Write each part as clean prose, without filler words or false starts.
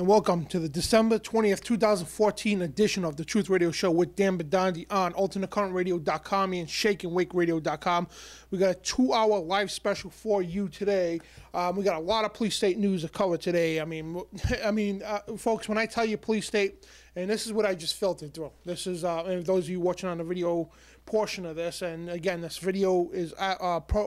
and welcome to the December 20th, 2014 edition of the Truth Radio Show with Dan Bidondi on alternatecurrentradio.com and shakeandwakeradio.com. We got a 2-hour live special for you today. We got a lot of police state news to cover today. Folks, when I tell you police state, and this is what I just filtered through. This is, and those of you watching on the video portion of this, and again, this video is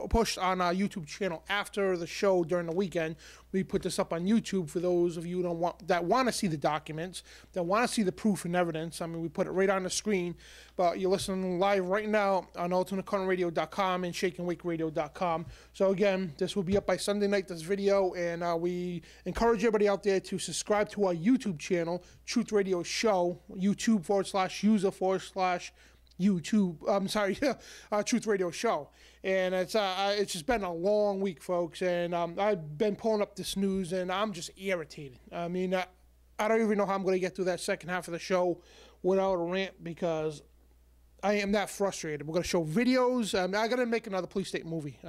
pushed on our YouTube channel after the show during the weekend. We put this up on YouTube for those of you that want to see the documents, that want to see the proof and evidence. I mean, we put it right on the screen, but you're listening live right now on alternatecurrentradio.com and shakeandwakeradio.com. So again, this will be up by Sunday night, this video, and we encourage everybody out there to subscribe to our YouTube channel, Truth Radio Show, YouTube.com/user/YouTube, Truth Radio Show. And it's just been a long week, folks, and I've been pulling up this news, and I'm just irritated. I mean, I don't even know how I'm going to get through that second half of the show without a rant, because I am that frustrated. We're going to show videos. I got to make another police state movie.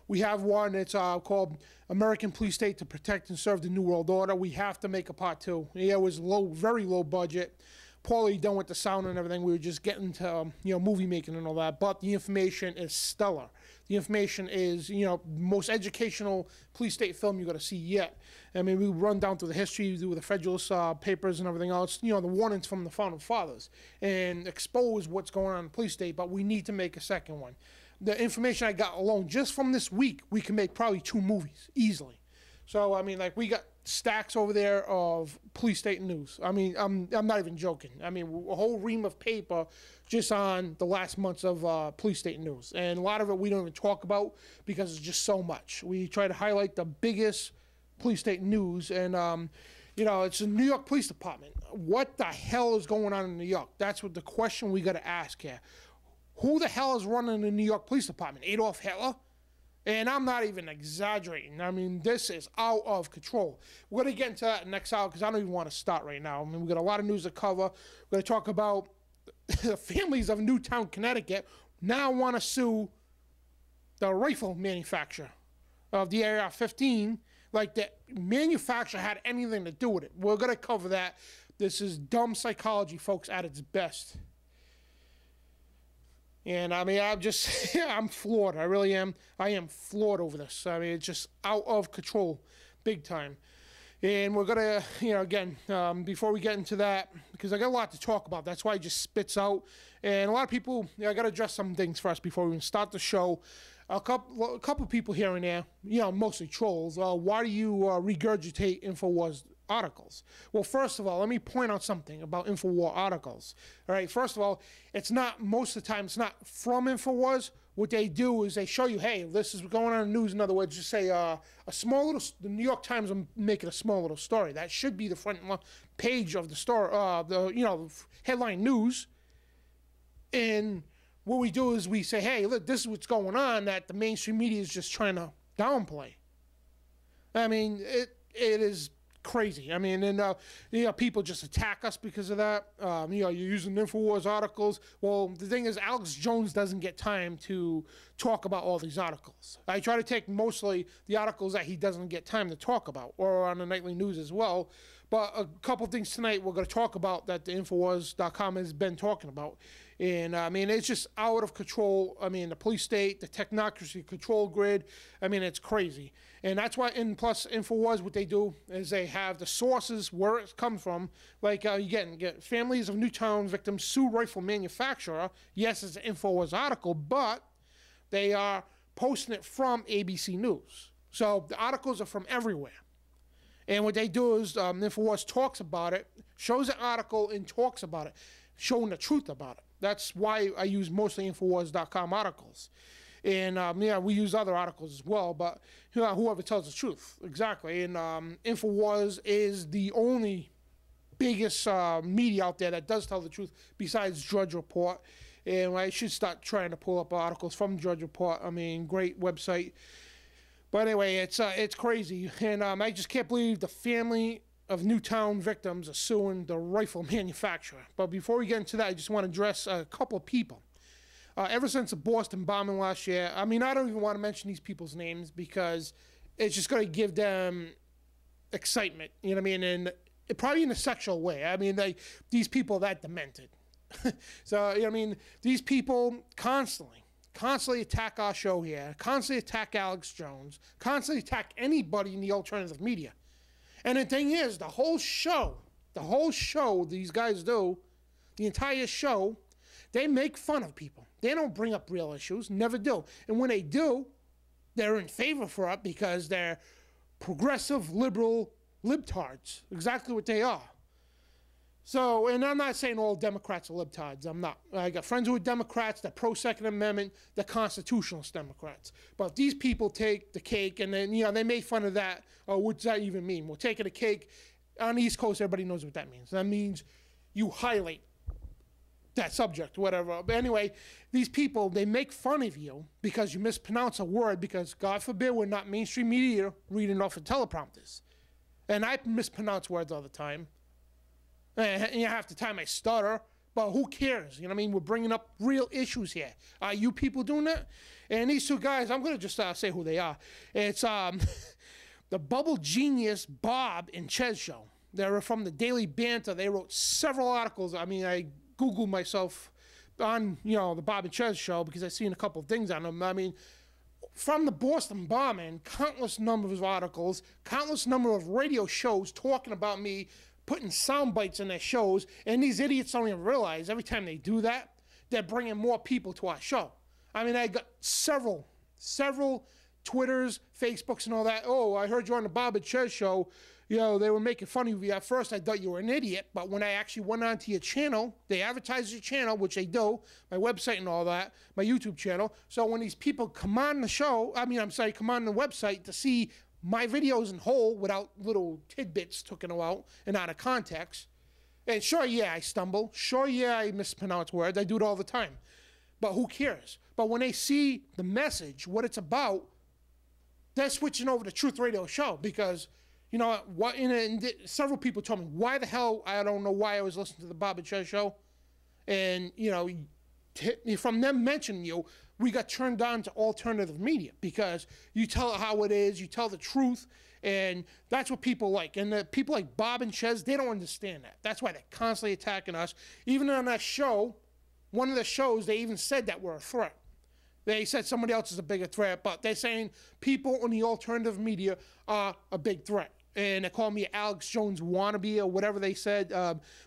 We have one. It's called American Police State to Protect and Serve the New World Order. We have to make a part 2. Yeah, it was very low budget. Poorly done with the sound and everything. We were just getting to movie making and all that, but the information is stellar. The information is most educational police state film you're going to see yet. I mean, we run down through the history, do the Federalist papers and everything else, the warnings from the founding fathers, and expose what's going on in the police state. But we need to make a second one. The information I got alone just from this week, we can make probably 2 movies easily. So I mean, like, we got stacks over there of police state news. I mean, I'm not even joking. I mean, a whole ream of paper just on the last months of police state news. And a lot of it we don't even talk about because it's just so much. We try to highlight the biggest police state news, and it's the New York Police Department. What the hell is going on in New York? That's what the question we got to ask here. Who the hell is running the New York Police Department? Adolf Hitler? And I'm not even exaggerating. I mean, this is out of control. We're going to get into that next hour because I don't even want to start right now. I mean, we've got a lot of news to cover. We're going to talk about the families of Newtown, Connecticut now want to sue the rifle manufacturer of the AR-15, like the manufacturer had anything to do with it. We're going to cover that. This is dumb psychology, folks, at its best. And I mean, I'm floored. I really am. I am floored over this. I mean, it's just out of control, big time. And we're going to, again, before we get into that, because I got a lot to talk about. That's why it just spits out. And a lot of people, I got to address some things first before we even start the show. A couple people here and there, mostly trolls. Why do you regurgitate InfoWars articles? Well, first of all, let me point out something about InfoWars articles. All right, first of all, most of the time, it's not from InfoWars. What they do is they show you, hey, this is going on in the news. In other words, just say a small little, the New York Times will make it a small little story. That should be the front page of the story, headline news. And what we do is we say, hey, look, this is what's going on that the mainstream media is just trying to downplay. I mean, it is crazy. I mean, and people just attack us because of that. You're using InfoWars articles. Well, the thing is, Alex Jones doesn't get time to talk about all these articles. I try to take mostly the articles that he doesn't get time to talk about, or on the nightly news as well. But a couple things tonight we're going to talk about that the Infowars.com has been talking about. And I mean, it's just out of control. I mean, the police state, the technocracy control grid, I mean, it's crazy. And that's why, and plus Infowars, what they do is they have the sources where it's come from. Like, you get families of Newtown victims sue rifle manufacturer. Yes, it's an Infowars article, but they are posting it from ABC News. So the articles are from everywhere. And what they do is Infowars talks about it, shows an article and talks about it, showing the truth about it. That's why I use mostly Infowars.com articles. And, we use other articles as well, but whoever tells the truth. Exactly. And Infowars is the only biggest media out there that does tell the truth besides Drudge Report. And I should start trying to pull up articles from Drudge Report. I mean, great website. But anyway, it's crazy. And I just can't believe the family of Newtown victims are suing the rifle manufacturer. But before we get into that, I just want to address a couple of people. Ever since the Boston bombing last year, I mean, I don't even want to mention these people's names because it's just going to give them excitement, you know what I mean? And probably in a sexual way. I mean, these people are that demented. So, you know what I mean? These people constantly attack our show here, constantly attack Alex Jones, constantly attack anybody in the alternative media. And the thing is, the whole show these guys do, the entire show, they make fun of people. They don't bring up real issues, never do. And when they do, they're in favor for it because they're progressive, liberal libtards, exactly what they are. So, and I'm not saying all Democrats are libtards. I'm not. I got friends who are Democrats, they're pro-Second Amendment, they're constitutionalist Democrats. But these people take the cake and then, you know, they made fun of that. Oh, what does that even mean? Well, taking a cake on the East Coast, everybody knows what that means. That means you highlight that subject, whatever. But anyway, these people, they make fun of you because you mispronounce a word because, God forbid, we're not mainstream media reading off of teleprompters. And I mispronounce words all the time. And half the time I stutter, but who cares? You know what I mean? We're bringing up real issues here. Are you people doing that? And these two guys, I'm going to just say who they are. It's the Bubble Genius Bob and Ches show. They're from the Daily Banter. They wrote several articles. I mean, I Googled myself on, you know, the Bob and Ches show because I've seen a couple of things on them. I mean, from the Boston bombing, countless number of articles, countless number of radio shows talking about me, putting sound bites in their shows, and these idiots don't even realize every time they do that, they're bringing more people to our show. I mean, I got several Twitters, Facebooks, and all that. Oh, I heard you on the Bob and Ches show. You know, they were making fun of you. At first, I thought you were an idiot, but when I actually went onto your channel, they advertise your channel, which they do, my website and all that, my YouTube channel. So when these people come on the show, come on the website to see my videos in whole without little tidbits taken out and out of context. And sure, yeah, I stumble. Sure, yeah, I mispronounce words. I do it all the time. But who cares? But when they see the message, what it's about, they're switching over to Truth Radio show because, you know, several people told me, why the hell, I don't know why I was listening to the Bob and Ches show. And, you know, from them mentioning you, we got turned on to alternative media because you tell it how it is, you tell the truth, and that's what people like. And the people like Bob and Ches, they don't understand that. That's why they're constantly attacking us. Even on that show, one of the shows, they even said that we're a threat. They said somebody else is a bigger threat, but they're saying people in the alternative media are a big threat. And they call me Alex Jones wannabe or whatever they said.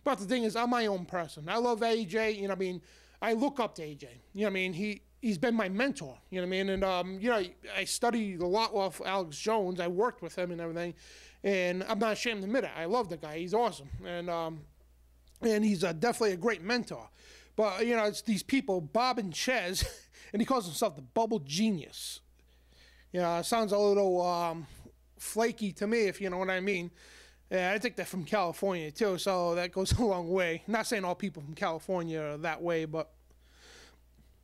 But the thing is, I'm my own person. I love AJ, you know what I mean? I look up to AJ. You know what I mean? He's been my mentor, you know what I mean? And, you know, I studied a lot with Alex Jones. I worked with him and everything. And I'm not ashamed to admit it. I love the guy. He's awesome. And he's definitely a great mentor. But, you know, it's these people, Bob and Ches, and he calls himself the Bubble Genius. You know, it sounds a little flaky to me, if you know what I mean. Yeah, I think they're from California, too, so that goes a long way. Not saying all people from California are that way, but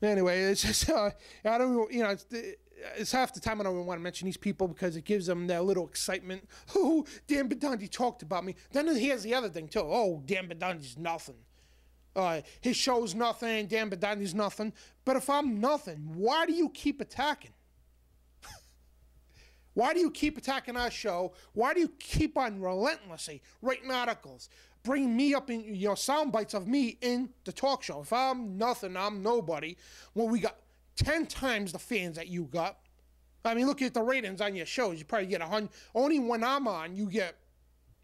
anyway, it's just, I don't, you know, it's half the time I don't even want to mention these people because it gives them that little excitement. Oh, Dan Bidondi talked about me. Then here's the other thing, too. Oh, Dan Bidondi's nothing. His show's nothing, Dan Bidondi's nothing. But if I'm nothing, why do you keep attacking? Why do you keep attacking our show? Why do you keep on relentlessly writing articles, bringing me up in, you know, sound bites of me in the talk show? If I'm nothing, I'm nobody. Well, we got 10 times the fans that you got. I mean, look at the ratings on your shows. You probably get 100. Only when I'm on, you get,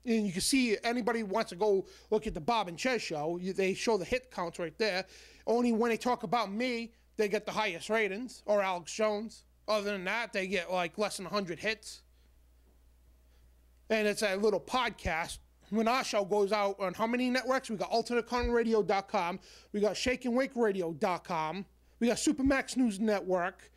and you can see anybody who wants to go look at the Bob and Ches show, they show the hit counts right there. Only when they talk about me, they get the highest ratings, or Alex Jones. Other than that, they get like less than 100 hits. And it's a little podcast. When our show goes out on how many networks? We got AlternateCurrentRadio.com. We got ShakeandWakeRadio.com. We got Supermax News Network.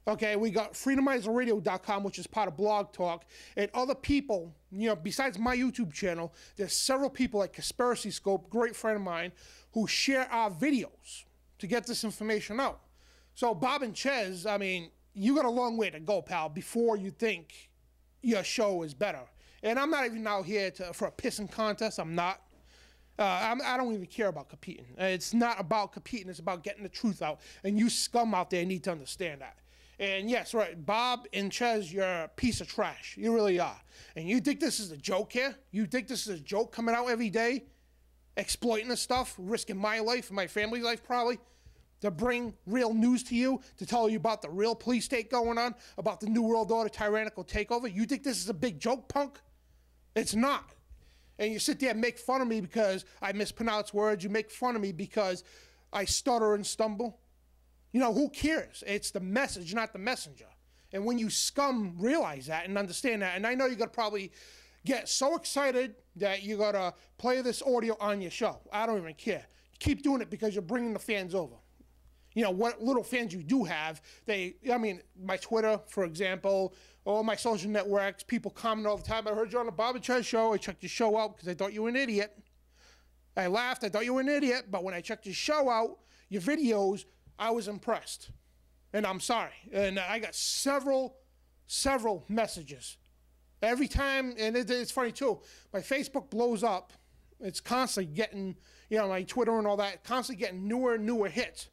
Okay, we got FreedomizerRadio.com, which is part of Blog Talk. And other people, you know, besides my YouTube channel, there's several people like Conspiracy Scope, great friend of mine, who share our videos to get this information out. So Bob and Ches, I mean, you got a long way to go, pal, before you think your show is better. And I'm not even out here for a pissing contest. I'm not. I don't even care about competing. It's not about competing. It's about getting the truth out. And you scum out there need to understand that. And yes, right, Bob and Ches, you're a piece of trash. You really are. And you think this is a joke here? You think this is a joke coming out every day? Exploiting this stuff, risking my life and my family's life probably, to bring real news to you, to tell you about the real police state going on, about the New World Order tyrannical takeover. You think this is a big joke, punk? It's not. And you sit there and make fun of me because I mispronounce words. You make fun of me because I stutter and stumble. You know, who cares? It's the message, not the messenger. And when you scum realize that and understand that, and I know you're going to probably get so excited that you're going to play this audio on your show. I don't even care. Keep doing it because you're bringing the fans over. You know, what little fans you do have, my Twitter, for example, all my social networks, people comment all the time. I heard you on the Bob and Ches show. I checked your show out because I thought you were an idiot. I laughed. I thought you were an idiot. But when I checked your show out, your videos, I was impressed. And I'm sorry. And I got several messages. Every time, and it's funny too, my Facebook blows up. It's constantly getting, my Twitter and all that, constantly getting newer and newer hits.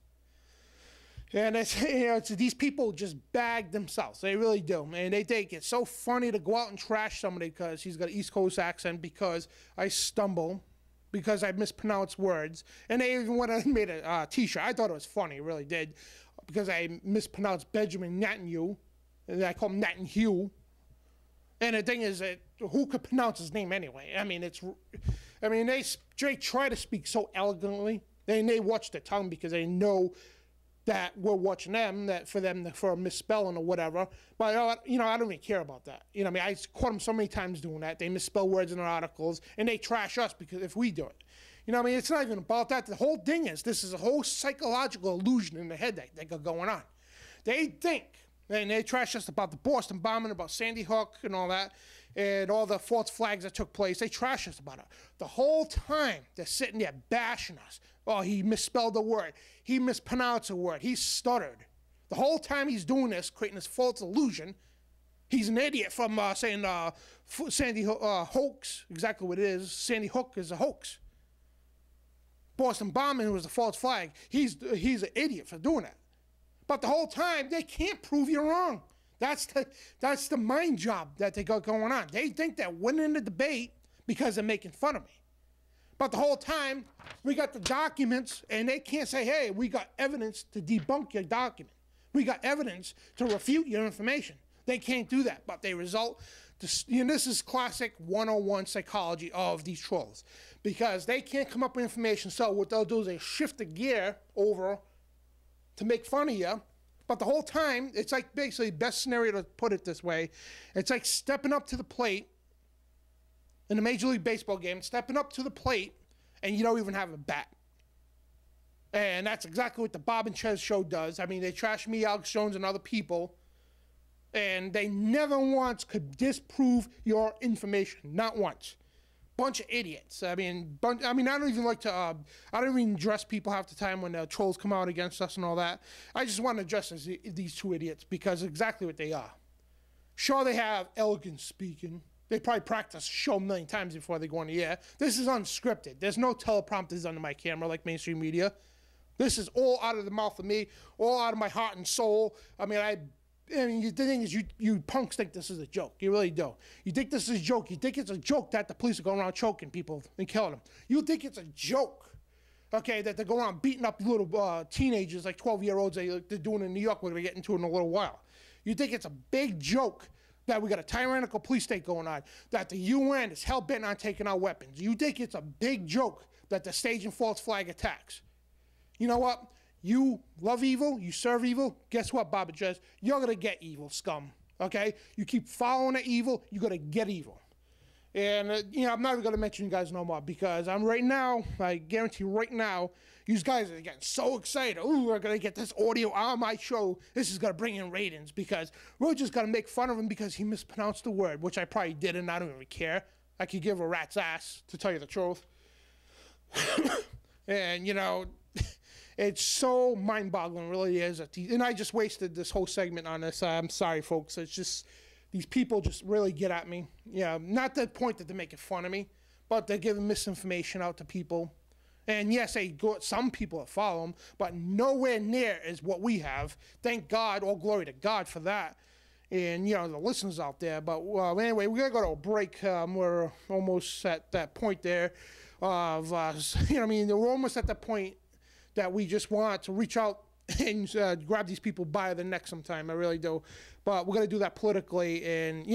And it's these people just bag themselves. They really do. And they think it's so funny to go out and trash somebody because he's got an East Coast accent, because I stumble, because I mispronounce words. And they even went and made a T-shirt. I thought it was funny, really did, because I mispronounced Benjamin Netanyahu, and I call him Netanyahu. And the thing is that who could pronounce his name anyway? They try to speak so elegantly. They watch their tongue because they know that we're watching them, that for a misspelling or whatever. But, I don't even care about that. I caught them so many times doing that. They misspell words in their articles, and they trash us because if we do it. It's not even about that. The whole thing is, this is a whole psychological illusion in the head that they got going on. They think, and they trash us about the Boston bombing, about Sandy Hook and all that, and all the false flags that took place. They trash us about it. The whole time, they're sitting there bashing us. Oh, he misspelled a word. He mispronounced a word. He stuttered. The whole time he's doing this, creating this false illusion, he's an idiot from saying Sandy hoax, exactly what it is. Sandy Hook is a hoax. Boston bombing was a false flag. He's an idiot for doing that. But the whole time, they can't prove you wrong. That's the mind job that they got going on. They think they're winning the debate because they're making fun of me. But the whole time, we got the documents, and they can't say, hey, we got evidence to debunk your document. We got evidence to refute your information. They can't do that, but they result to, this is classic 101 psychology of these trolls, because they can't come up with information, so what they'll do is they shift the gear over to make fun of you. But the whole time, it's like basically, best scenario to put it this way, it's like stepping up to the plate in a Major League Baseball game, stepping up to the plate, and you don't even have a bat. And that's exactly what the Bob and Ches show does. They trash me, Alex Jones, and other people, and they never once could disprove your information. Not once. Bunch of idiots. I don't even like to, I don't even address people half the time when the trolls come out against us and all that. I just want to address these two idiots because exactly what they are. Sure, they have elegant speaking. They probably practice show a million times before they go on the air. This is unscripted. There's no teleprompters under my camera like mainstream media. This is all out of the mouth of me, all out of my heart and soul. The thing is, you punks think this is a joke. You really do. You think this is a joke. You think it's a joke that the police are going around choking people and killing them. You think it's a joke, okay, that they're going around beating up little teenagers, like 12-year-olds they're doing in New York. We're going to get into it in a little while. You think it's a big joke that we got a tyrannical police state going on, that the UN is hell-bent on taking our weapons. You think it's a big joke that they're staging false flag attacks. You know what? You love evil, you serve evil. Guess what, Bob and Ches? You're going to get evil, scum, okay? You keep following the evil, you're going to get evil. And, I'm not even going to mention you guys no more because I guarantee right now, you guys are getting so excited. Ooh, we're going to get this audio on my show. This is going to bring in ratings because we're just going to make fun of him because he mispronounced the word, which I probably did, and I don't even care. I could give a rat's ass, to tell you the truth. And, it's so mind-boggling, it really is. And I just wasted this whole segment on this. I'm sorry, folks. It's just, these people just really get at me. Not the point that they're making fun of me, but they're giving misinformation out to people. And yes, some people have followed him, but nowhere near is what we have. Thank God, all glory to God for that. And, the listeners out there. But anyway, we're going to go to a break. We're almost at that point there of, we're almost at that point that we just want to reach out and grab these people by the neck sometime. I really do. But we're going to do that politically. And,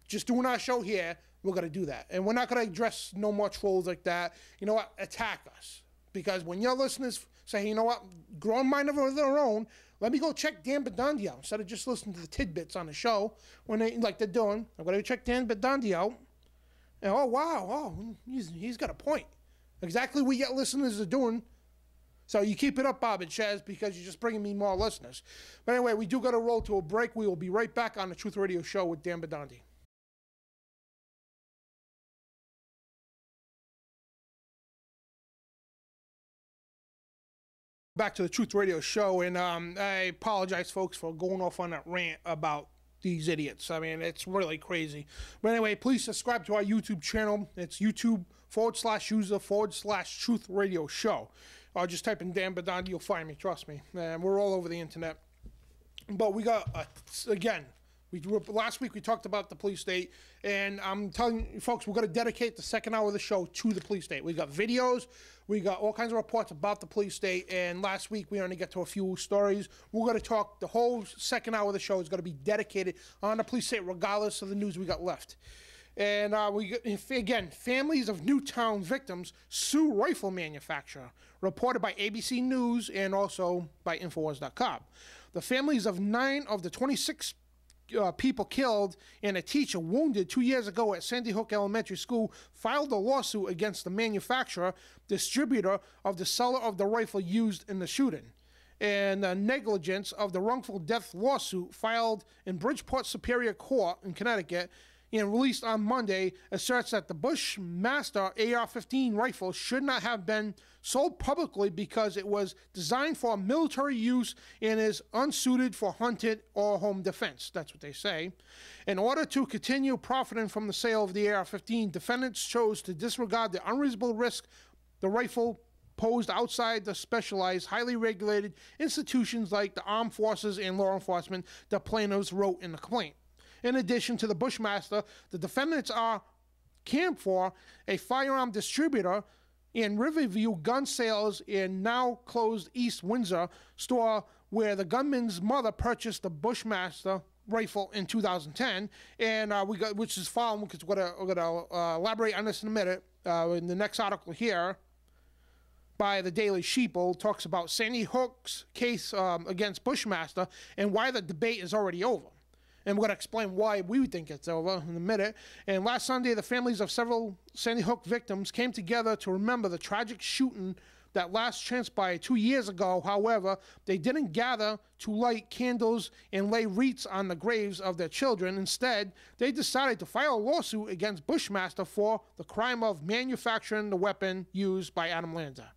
just doing our show here, we're going to do that. And we're not going to address no more trolls like that. You know what? Attack us. Because when your listeners say, hey, you know what? Grown mind of their own, let me go check Dan Bidondi out instead of just listening to the tidbits on the show when they're doing. I'm going to check Dan Bidondi out. And, oh, wow. He's got a point. Exactly what your listeners are doing. So you keep it up, Bob and Chaz, because you're just bringing me more listeners. But anyway, we do got to roll to a break. We will be right back on the Truth Radio Show with Dan Bidondi. Back to the Truth Radio Show, and I apologize, folks, for going off on that rant about these idiots. I mean, it's really crazy. But anyway, please subscribe to our YouTube channel. It's YouTube.com/user/Truth Radio Show. Or just type in Dan Bidondi, you'll find me, trust me. We're all over the internet. But we got, last week we talked about the police state, and I'm telling you, folks, we're going to dedicate the second hour of the show to the police state. We got videos, we got all kinds of reports about the police state, and last week we only got to a few stories. We're going to talk, the whole second hour of the show is going to be dedicated on the police state, regardless of the news we got left. And again, families of Newtown victims sue rifle manufacturer, reported by ABC News and also by Infowars.com. The families of 9 of the 26 people killed and a teacher wounded 2 years ago at Sandy Hook Elementary School filed a lawsuit against the manufacturer, distributor of the seller of the rifle used in the shooting. And negligence of the wrongful death lawsuit filed in Bridgeport Superior Court in Connecticut and released on Monday asserts that the Bushmaster AR-15 rifle should not have been sold publicly because it was designed for military use and is unsuited for hunting or home defense. That's what they say. In order to continue profiting from the sale of the AR-15, defendants chose to disregard the unreasonable risk the rifle posed outside the specialized, highly regulated institutions like the armed forces and law enforcement, the plaintiffs wrote in the complaint. In addition to the Bushmaster, the defendants are Camphor, a firearm distributor, and Riverview Gun Sales in now closed East Windsor store, where the gunman's mother purchased the Bushmaster rifle in 2010, and which is following, because we're gonna elaborate on this in a minute. In the next article here, by the Daily Sheeple, talks about Sandy Hook's case against Bushmaster and why the debate is already over. And we're going to explain why we think it's over in a minute. And last Sunday, the families of several Sandy Hook victims came together to remember the tragic shooting that last transpired 2 years ago. However, they didn't gather to light candles and lay wreaths on the graves of their children. Instead, they decided to file a lawsuit against Bushmaster for the crime of manufacturing the weapon used by Adam Lanza.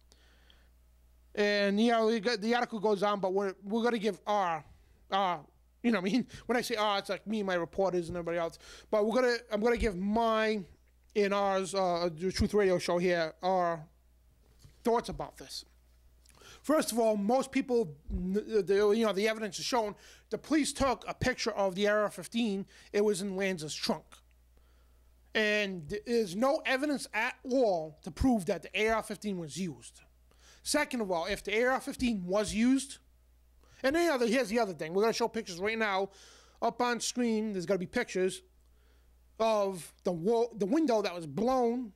And, the article goes on, but we're going to give our when I say it's like me and my reporters and everybody else. But I'm gonna give mine and ours, the Truth Radio Show here, our thoughts about this. First of all, most people, the evidence is shown. The police took a picture of the AR-15. It was in Lanza's trunk, and there's no evidence at all to prove that the AR-15 was used. Second of all, if the AR-15 was used. And here's the other thing. We're going to show pictures right now. Up on screen, there's going to be pictures of the window that was blown,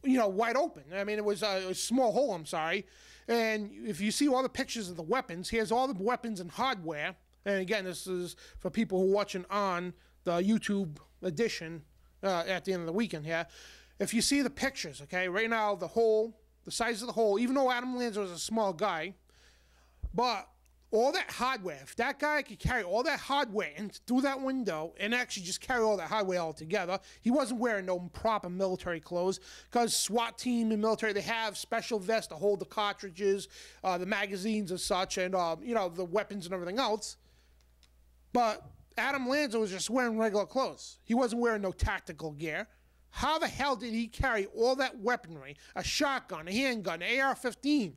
wide open. I mean, it was a small hole, I'm sorry. And if you see all the pictures of the weapons, here's all the weapons and hardware. And again, this is for people who are watching on the YouTube edition at the end of the weekend here. If you see the pictures, okay, right now, the size of the hole, even though Adam Lanza was a small guy, but all that hardware, if that guy could carry all that hardware in through that window and actually just carry all that hardware all together, he wasn't wearing no proper military clothes, because SWAT team and military, they have special vests to hold the cartridges, the magazines and such, and, the weapons and everything else. But Adam Lanza was just wearing regular clothes. He wasn't wearing no tactical gear. How the hell did he carry all that weaponry, a shotgun, a handgun, an AR-15,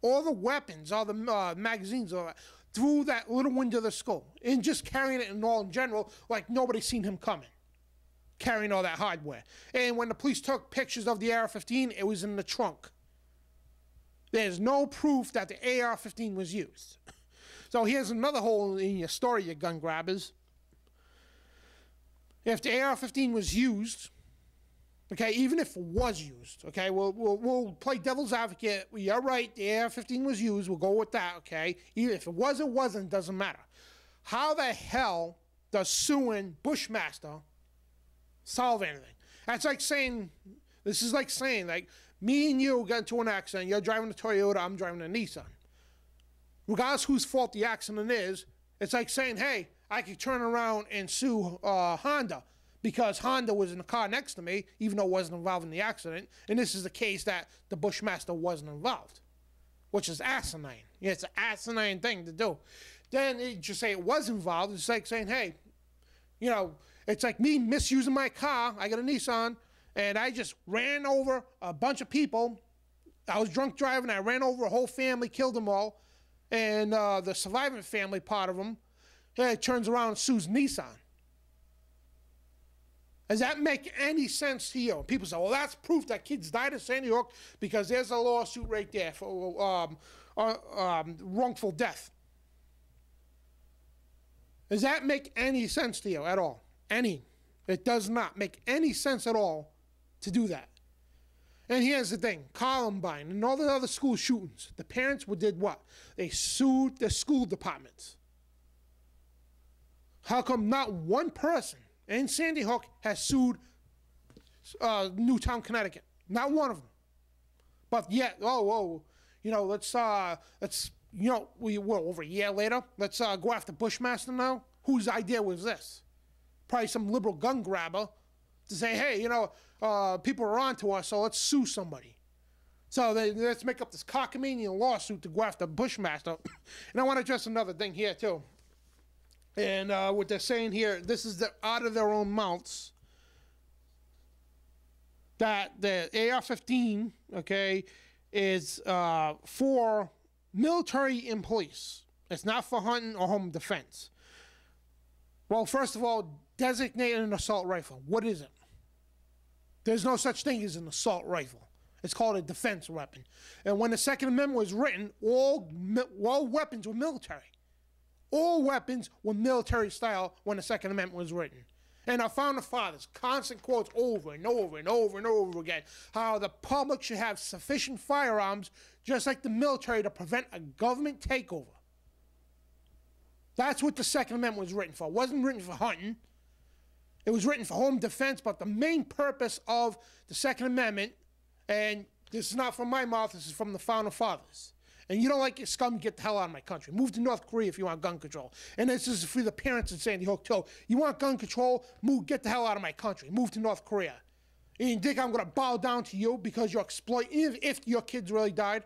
all the weapons, all the magazines, all that, through that little window of the school, and just carrying it in all in general, like nobody seen him coming, carrying all that hardware. And when the police took pictures of the AR-15, it was in the trunk. There's no proof that the AR-15 was used. So here's another hole in your story, you gun grabbers. If the AR-15 was used, okay, even if it was used, okay, we'll play devil's advocate. You're right, the AR-15 was used. We'll go with that, okay? Even if it was or wasn't, doesn't matter. How the hell does suing Bushmaster solve anything? That's like saying, this is like saying, like, me and you got into an accident. You're driving a Toyota, I'm driving a Nissan. Regardless whose fault the accident is, it's like saying, hey, I could turn around and sue Honda because Honda was in the car next to me, even though it wasn't involved in the accident. And this is the case that the Bushmaster wasn't involved, which is asinine. Yeah, it's an asinine thing to do. Then you just say it was involved. It's like saying, hey, you know, it's like me misusing my car. I got a Nissan, and I just ran over a bunch of people. I was drunk driving. I ran over a whole family, killed them all. And the surviving family, part of them, turns around and sues Nissan. Does that make any sense to you? People say, well, that's proof that kids died in Sandy Hook because there's a lawsuit right there for wrongful death. Does that make any sense to you at all? Any. It does not make any sense at all to do that. And here's the thing, Columbine and all the other school shootings, the parents did what? They sued the school departments. How come not one person in Sandy Hook has sued Newtown, Connecticut? Not one of them. But yet, you know, let's you know, we're over a year later, let's go after Bushmaster now. Whose idea was this? Probably some liberal gun grabber to say, hey, you know, people are on to us, so let's sue somebody. So let's make up this cockamamie lawsuit to go after Bushmaster. And I want to address another thing here, too. And what they're saying here, this is out of their own mouths, that the AR-15, okay, is for military and police. It's not for hunting or home defense. Well, first of all, designate an assault rifle. What is it? There's no such thing as an assault rifle. It's called a defense weapon. And when the Second Amendment was written, all weapons were military. All weapons were military style when the Second Amendment was written. And our founding fathers, constant quotes over and over and over and over again, how the public should have sufficient firearms, just like the military, to prevent a government takeover. That's what the Second Amendment was written for. It wasn't written for hunting. It was written for home defense, but the main purpose of the Second Amendment, and this is not from my mouth, this is from the founding fathers. And you don't like your scum, get the hell out of my country. Move to North Korea if you want gun control. And this is for the parents in Sandy Hook, too. You want gun control? Move, get the hell out of my country. Move to North Korea. And you think I'm going to bow down to you because you're exploiting, if your kids really died?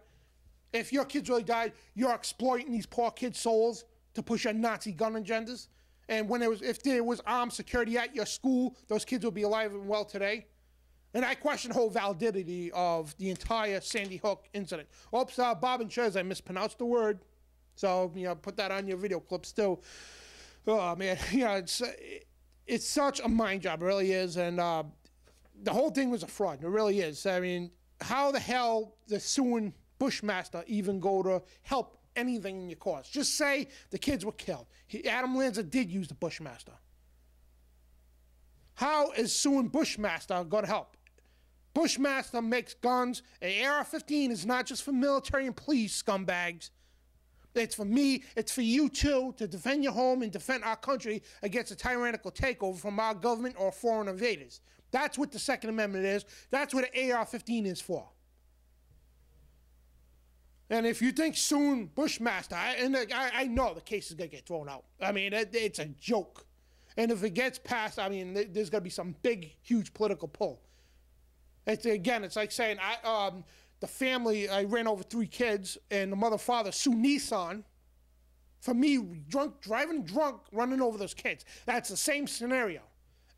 If your kids really died, you're exploiting these poor kids' souls to push your Nazi gun agendas? And if there was armed security at your school, those kids would be alive and well today. And I question the whole validity of the entire Sandy Hook incident. Oops, Bob and Chez, I mispronounced the word. So, you know, put that on your video clips too. Oh, man, you know, it's such a mind job, it really is. And the whole thing was a fraud, it really is. I mean, how the hell does suing Bushmaster even go to help anything in your cause? Just say the kids were killed. Adam Lanza did use the Bushmaster. How is suing Bushmaster going to help? Bushmaster makes guns. An AR-15 is not just for military and police scumbags. It's for me. It's for you, too, to defend your home and defend our country against a tyrannical takeover from our government or foreign invaders. That's what the Second Amendment is. That's what an AR-15 is for. And if you think soon Bushmaster, I know the case is going to get thrown out. I mean, it's a joke. And if it gets passed, I mean, there's going to be some big, huge political pull. It's like saying, the family, I ran over 3 kids, and the mother, father sue Nissan for me driving drunk, running over those kids. That's the same scenario.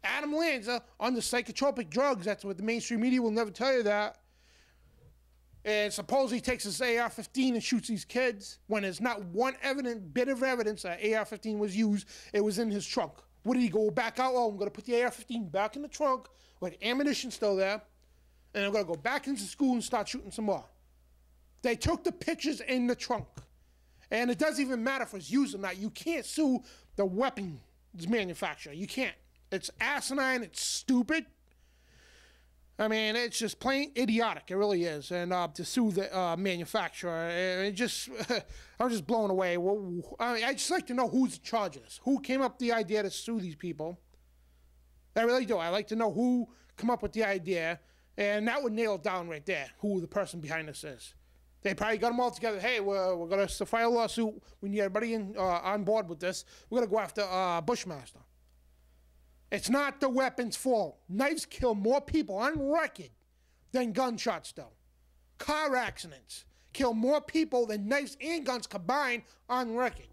Adam Lanza on the psychotropic drugs. That's what the mainstream media will never tell you that. And supposedly he takes his AR-15 and shoots these kids when there's not one bit of evidence that AR-15 was used. It was in his trunk. What did he go back out? Oh, I'm going to put the AR-15 back in the trunk with ammunition still there, and I'm going to go back into school and start shooting some more. They took the pictures in the trunk. And it doesn't even matter if it's used or not. You can't sue the weapons manufacturer. You can't. It's asinine. It's stupid. I mean, it's just plain idiotic. It really is. And to sue the manufacturer, it just, I'm just blown away. I mean, I'd just like to know who's in charge of this. Who came up with the idea to sue these people? I really do. I like to know who came up with the idea. And that would nail it down right there, who the person behind this is. They probably got them all together. Hey, we're going to file a lawsuit. We need everybody on board with this. We're going to go after Bushmaster. It's not the weapon's fault. Knives kill more people on record than gunshots do. Car accidents kill more people than knives and guns combined on record.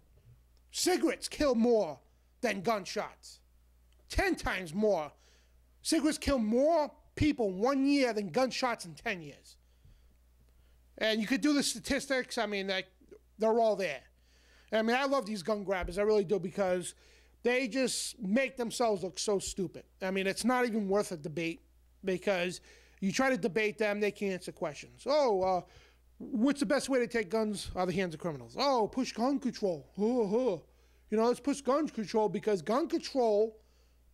Cigarettes kill more than gunshots. 10 times more. Cigarettes kill more people in 1 year than gunshots in 10 years. And you could do the statistics. I mean, they're all there. I mean, I love these gun grabbers. I really do, because they just make themselves look so stupid. I mean, it's not even worth a debate, because you try to debate them, they can't answer questions. Oh, what's the best way to take guns out of the hands of criminals? Oh, push gun control. You know, let's push gun control, because gun control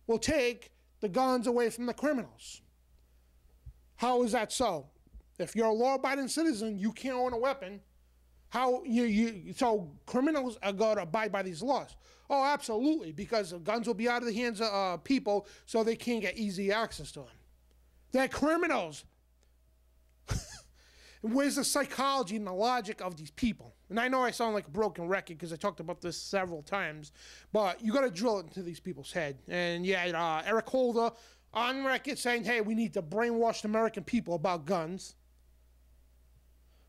will take the guns away from the criminals. How is that so? If you're a law-abiding citizen, you can't own a weapon. So criminals are going to abide by these laws? Oh, absolutely, because the guns will be out of the hands of people, so they can't get easy access to them. They're criminals. Where's the psychology and the logic of these people? And I know I sound like a broken record because I talked about this several times, but you got to drill it into these people's head. And yeah, Eric Holder on record saying, hey, we need to brainwash the American people about guns.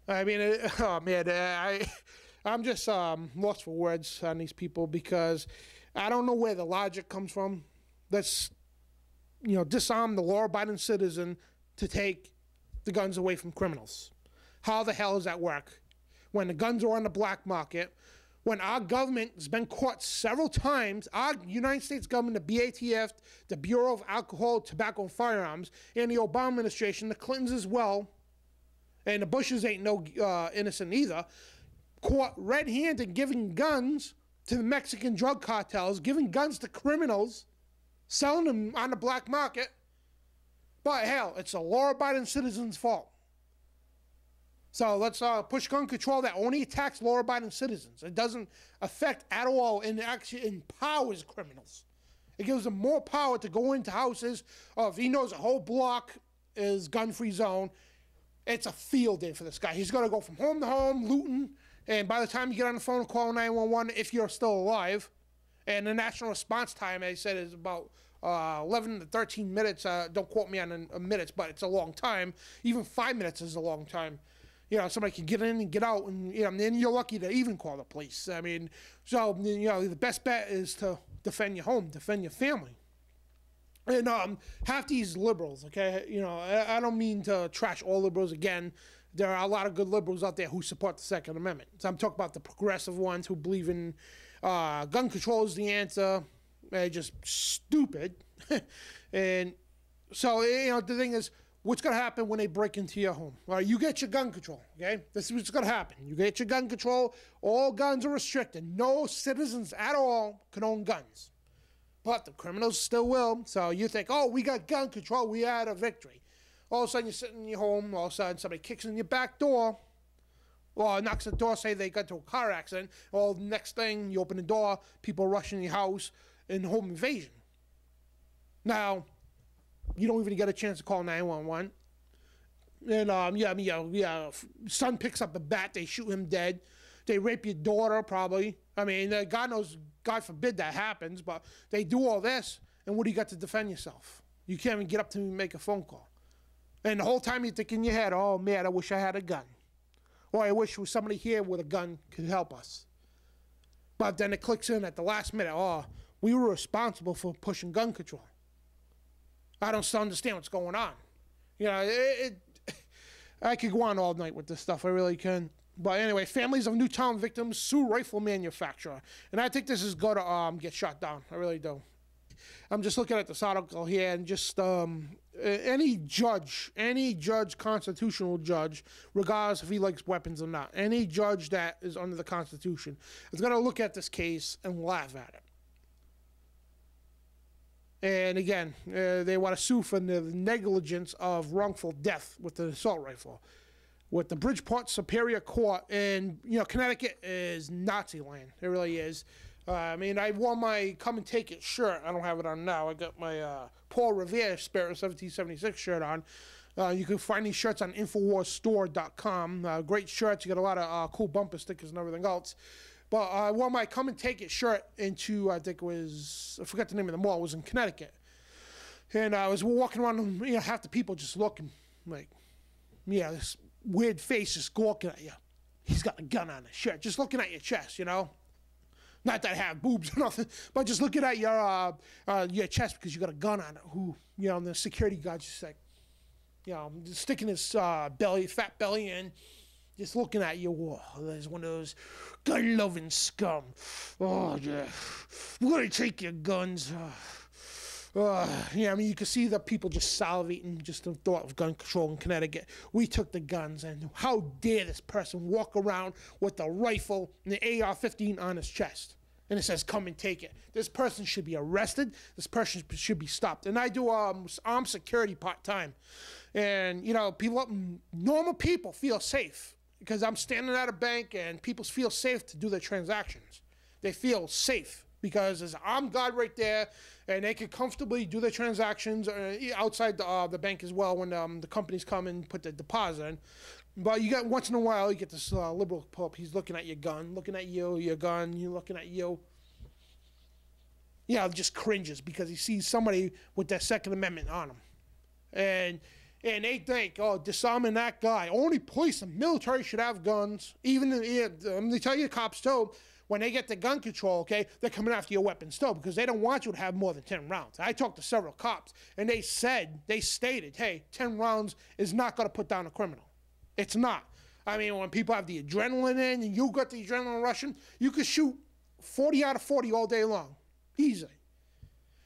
I mean, oh man, I'm just lost for words on these people, because I don't know where the logic comes from. Let's, disarm the law-abiding citizen to take the guns away from criminals. How the hell does that work? When the guns are on the black market, when our government has been caught several times, our United States government, the BATF, the Bureau of Alcohol, Tobacco, and Firearms, and the Obama administration, the Clintons as well, and the Bushes ain't no innocent either, caught red-handed giving guns to the Mexican drug cartels, giving guns to criminals, selling them on the black market. But hell, it's a law-abiding citizen's fault. So let's push gun control that only attacks law-abiding citizens. It doesn't affect at all, and actually empowers criminals. It gives them more power to go into houses. If he knows a whole block is gun-free zone, it's a field day for this guy. He's going to go from home to home, looting, and by the time you get on the phone and call 911, if you're still alive, and the national response time, as I said, is about 11 to 13 minutes. Don't quote me on minutes, but it's a long time. Even 5 minutes is a long time. Somebody can get in and get out, and then you're lucky to even call the police. I mean, so the best bet is to defend your home, defend your family. And half these liberals, okay, I don't mean to trash all liberals again. There are a lot of good liberals out there who support the Second Amendment. So I'm talking about the progressive ones who believe in gun control is the answer. They're just stupid. And so, the thing is, what's going to happen when they break into your home? All right, you get your gun control, okay? This is what's going to happen. You get your gun control. All guns are restricted. No citizens at all can own guns. But the criminals still will. So you think, oh, we got gun control. We had a victory. All of a sudden, you're sitting in your home. All of a sudden, somebody kicks in your back door. Or knocks on the door, say they got into a car accident. Or the next thing, you open the door, people rush in your house in home invasion. Now, you don't even get a chance to call 911. And, son picks up a bat. They shoot him dead. They rape your daughter, probably. I mean, God knows, God forbid that happens, but they do all this, and what do you got to defend yourself? You can't even get up to me and make a phone call. And the whole time you think in your head, oh, man, I wish I had a gun. Or I wish there was somebody here with a gun could help us. But then it clicks in at the last minute, oh, we were responsible for pushing gun control. I don't still understand what's going on. You know, I could go on all night with this stuff. I really can. But anyway, families of Newtown victims sue rifle manufacturer. And I think this is going to get shut down. I really do. I'm just looking at this article here, and just any judge, constitutional judge, regardless if he likes weapons or not, any judge that is under the Constitution is going to look at this case and laugh at it. And again, they want to sue for the negligence of wrongful death with the assault rifle. With the Bridgeport Superior Court, and Connecticut is Nazi land. It really is. I mean, I wore my Come and Take It shirt. I don't have it on now. I got my Paul Revere Spirit 1776 shirt on. You can find these shirts on InfoWarsStore.com. Great shirts. You got a lot of cool bumper stickers and everything else. But I wore my Come and Take It shirt into, I think it was, I forgot the name of the mall. It was in Connecticut. And I was walking around, half the people just looking like, this weird face just gawking at you. He's got a gun on his shirt, just looking at your chest, Not that I have boobs or nothing, but just looking at your chest because you got a gun on it. And the security guard's just like, just sticking his fat belly in, just looking at you. Whoa, there's one of those gun-loving scum. Oh, yeah. We're going to take your guns. You can see the people just salivating just the thought of gun control in Connecticut. We took the guns, and how dare this person walk around with a rifle and the AR-15 on his chest? And it says, come and take it. This person should be arrested. This person should be stopped. And I do armed security part-time. And, normal people feel safe because I'm standing at a bank and people feel safe to do their transactions. They feel safe because there's an armed guard right there, and they can comfortably do their transactions outside the bank as well when the companies come and put the deposit in. But you get once in a while, you get this liberal pup. He's looking at your gun, looking at you, your gun, you looking at you. Just cringes because he sees somebody with that Second Amendment on him. And they think, disarming that guy. Only police and military should have guns. Even, they tell you cops too, when they get the gun control, okay, they're coming after your weapons still because they don't want you to have more than 10 rounds. I talked to several cops, and they stated, hey, 10 rounds is not going to put down a criminal. It's not. I mean, when people have the adrenaline in and you got the adrenaline rushing, you could shoot 40 out of 40 all day long. Easy.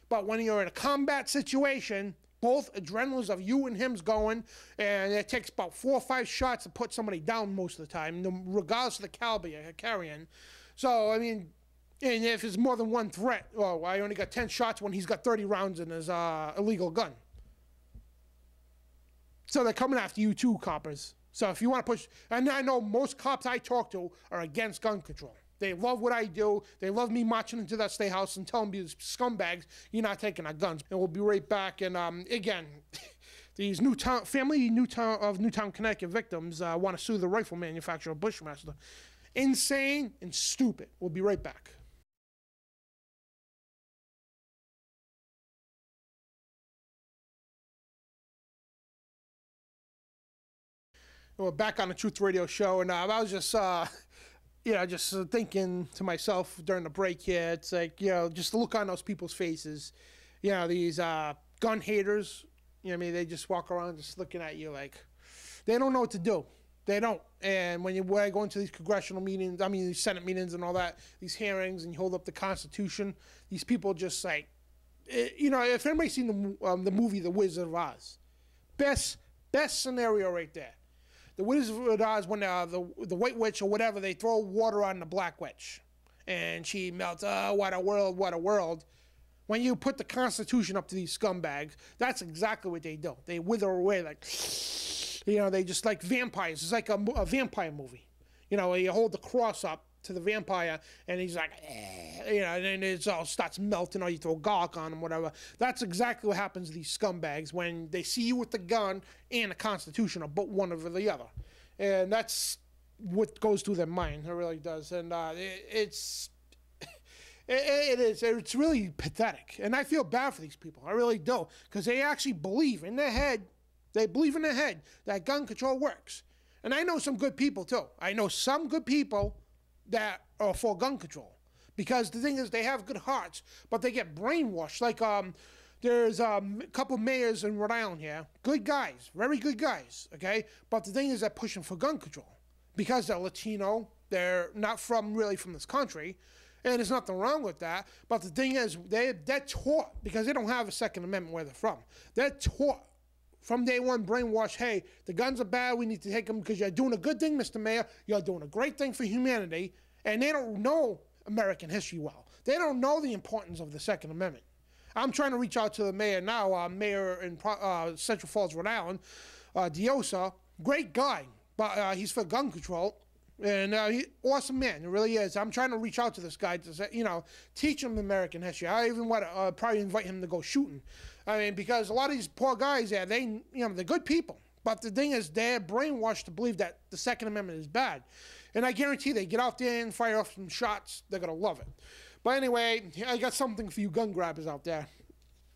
But when you're in a combat situation, both adrenalines of you and him's going, and it takes about 4 or 5 shots to put somebody down most of the time, regardless of the caliber you're carrying. So, I mean, and if it's more than one threat, I only got 10 shots when he's got 30 rounds in his illegal gun. So they're coming after you too, coppers. So if you want to push, and I know most cops I talk to are against gun control. They love what I do. They love me marching into that state house and telling me, scumbags, you're not taking our guns. And we'll be right back. And again, these Newtown, Connecticut victims want to sue the rifle manufacturer, Bushmaster. Insane and stupid. We'll be right back. We're back on the Truth Radio show, and I was just, just thinking to myself during the break here. It's like, just look on those people's faces. These gun haters. They just walk around just looking at you like they don't know what to do. They don't. And when I go into these congressional meetings, these Senate meetings and all that, these hearings, and you hold up the Constitution, these people just like, if anybody's seen the movie The Wizard of Oz, best scenario right there. The Wizard of Oz, when the White Witch or whatever, they throw water on the Black Witch, and she melts. Oh, what a world, what a world. When you put the Constitution up to these scumbags, that's exactly what they do. They wither away like, they just like vampires. It's like a vampire movie. You hold the cross up to the vampire, and he's like, and then it all starts melting, or you throw garlic on him, whatever. That's exactly what happens to these scumbags when they see you with the gun and the Constitution, or but one over the other. And that's what goes through their mind. It really does. And it's really pathetic. And I feel bad for these people. I really do. Because they actually believe in their head, that gun control works. And I know some good people, too. I know some good people that are for gun control. Because the thing is, they have good hearts, but they get brainwashed. Like there's a couple mayors in Rhode Island here, good guys, very good guys, okay? But the thing is they're pushing for gun control because they're Latino, they're not really from this country, and there's nothing wrong with that. But the thing is, they're taught, because they don't have a Second Amendment where they're from, they're taught from day one, brainwashed, hey, the guns are bad, we need to take them because you're doing a good thing, Mr. Mayor, you're doing a great thing for humanity, and they don't know American history well. They don't know the importance of the Second Amendment. I'm trying to reach out to the mayor now, mayor in Central Falls, Rhode Island, Diosa, great guy, but he's for gun control. And awesome man, it really is. I'm trying to reach out to this guy to say, teach him American history. I even want to probably invite him to go shooting. I mean, because a lot of these poor guys there, they're good people. But the thing is, they're brainwashed to believe that the Second Amendment is bad. And I guarantee they get out there and fire off some shots, they're going to love it. But anyway, I got something for you gun grabbers out there.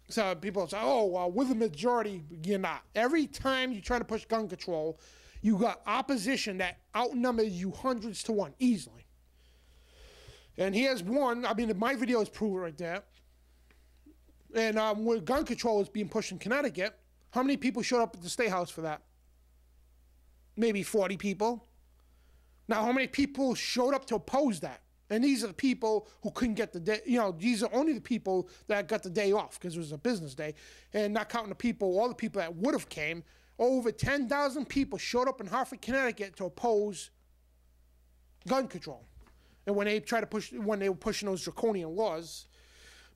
So people say, oh, well, with the majority, you're not. Every time you try to push gun control, you got opposition that outnumbers you hundreds to one, easily. And here's one. I mean, my videos prove it right there. And when gun control is being pushed in Connecticut, how many people showed up at the State House for that? Maybe 40 people. Now, how many people showed up to oppose that? And these are the people who couldn't get the day, these are only the people that got the day off because it was a business day. And not counting all the people that would have came. Over 10,000 people showed up in Hartford, Connecticut to oppose gun control. And when they were pushing those draconian laws.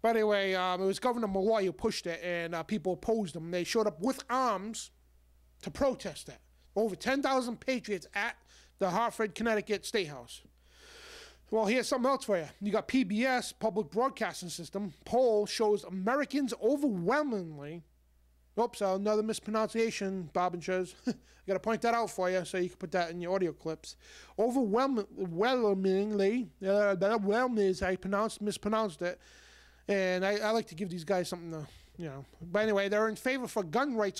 But anyway, it was Governor Malloy who pushed it, and people opposed them. They showed up with arms to protest that. Over 10,000 patriots at the Hartford, Connecticut State House. Well, here's something else for you. You got PBS, Public Broadcasting System. Poll shows Americans overwhelmingly. Oops, another mispronunciation, Bob and Chiz. I got to point that out for you so you can put that in your audio clips. Overwhelmingly, I mispronounced it. And I like to give these guys something to, But anyway, they're in favor for gun rights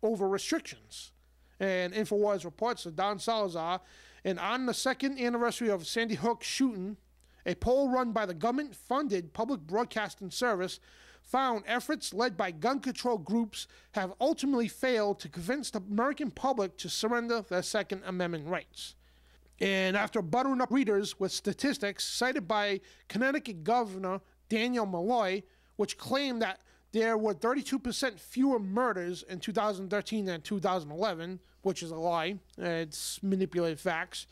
over restrictions. And InfoWars reports that Don Salazar, and on the second anniversary of Sandy Hook shooting, a poll run by the government-funded public broadcasting service found efforts led by gun control groups have ultimately failed to convince the American public to surrender their Second Amendment rights. And after buttering up readers with statistics cited by Connecticut Governor Daniel Malloy, which claimed that there were 32% fewer murders in 2013 than 2011, which is a lie. It's manipulated facts.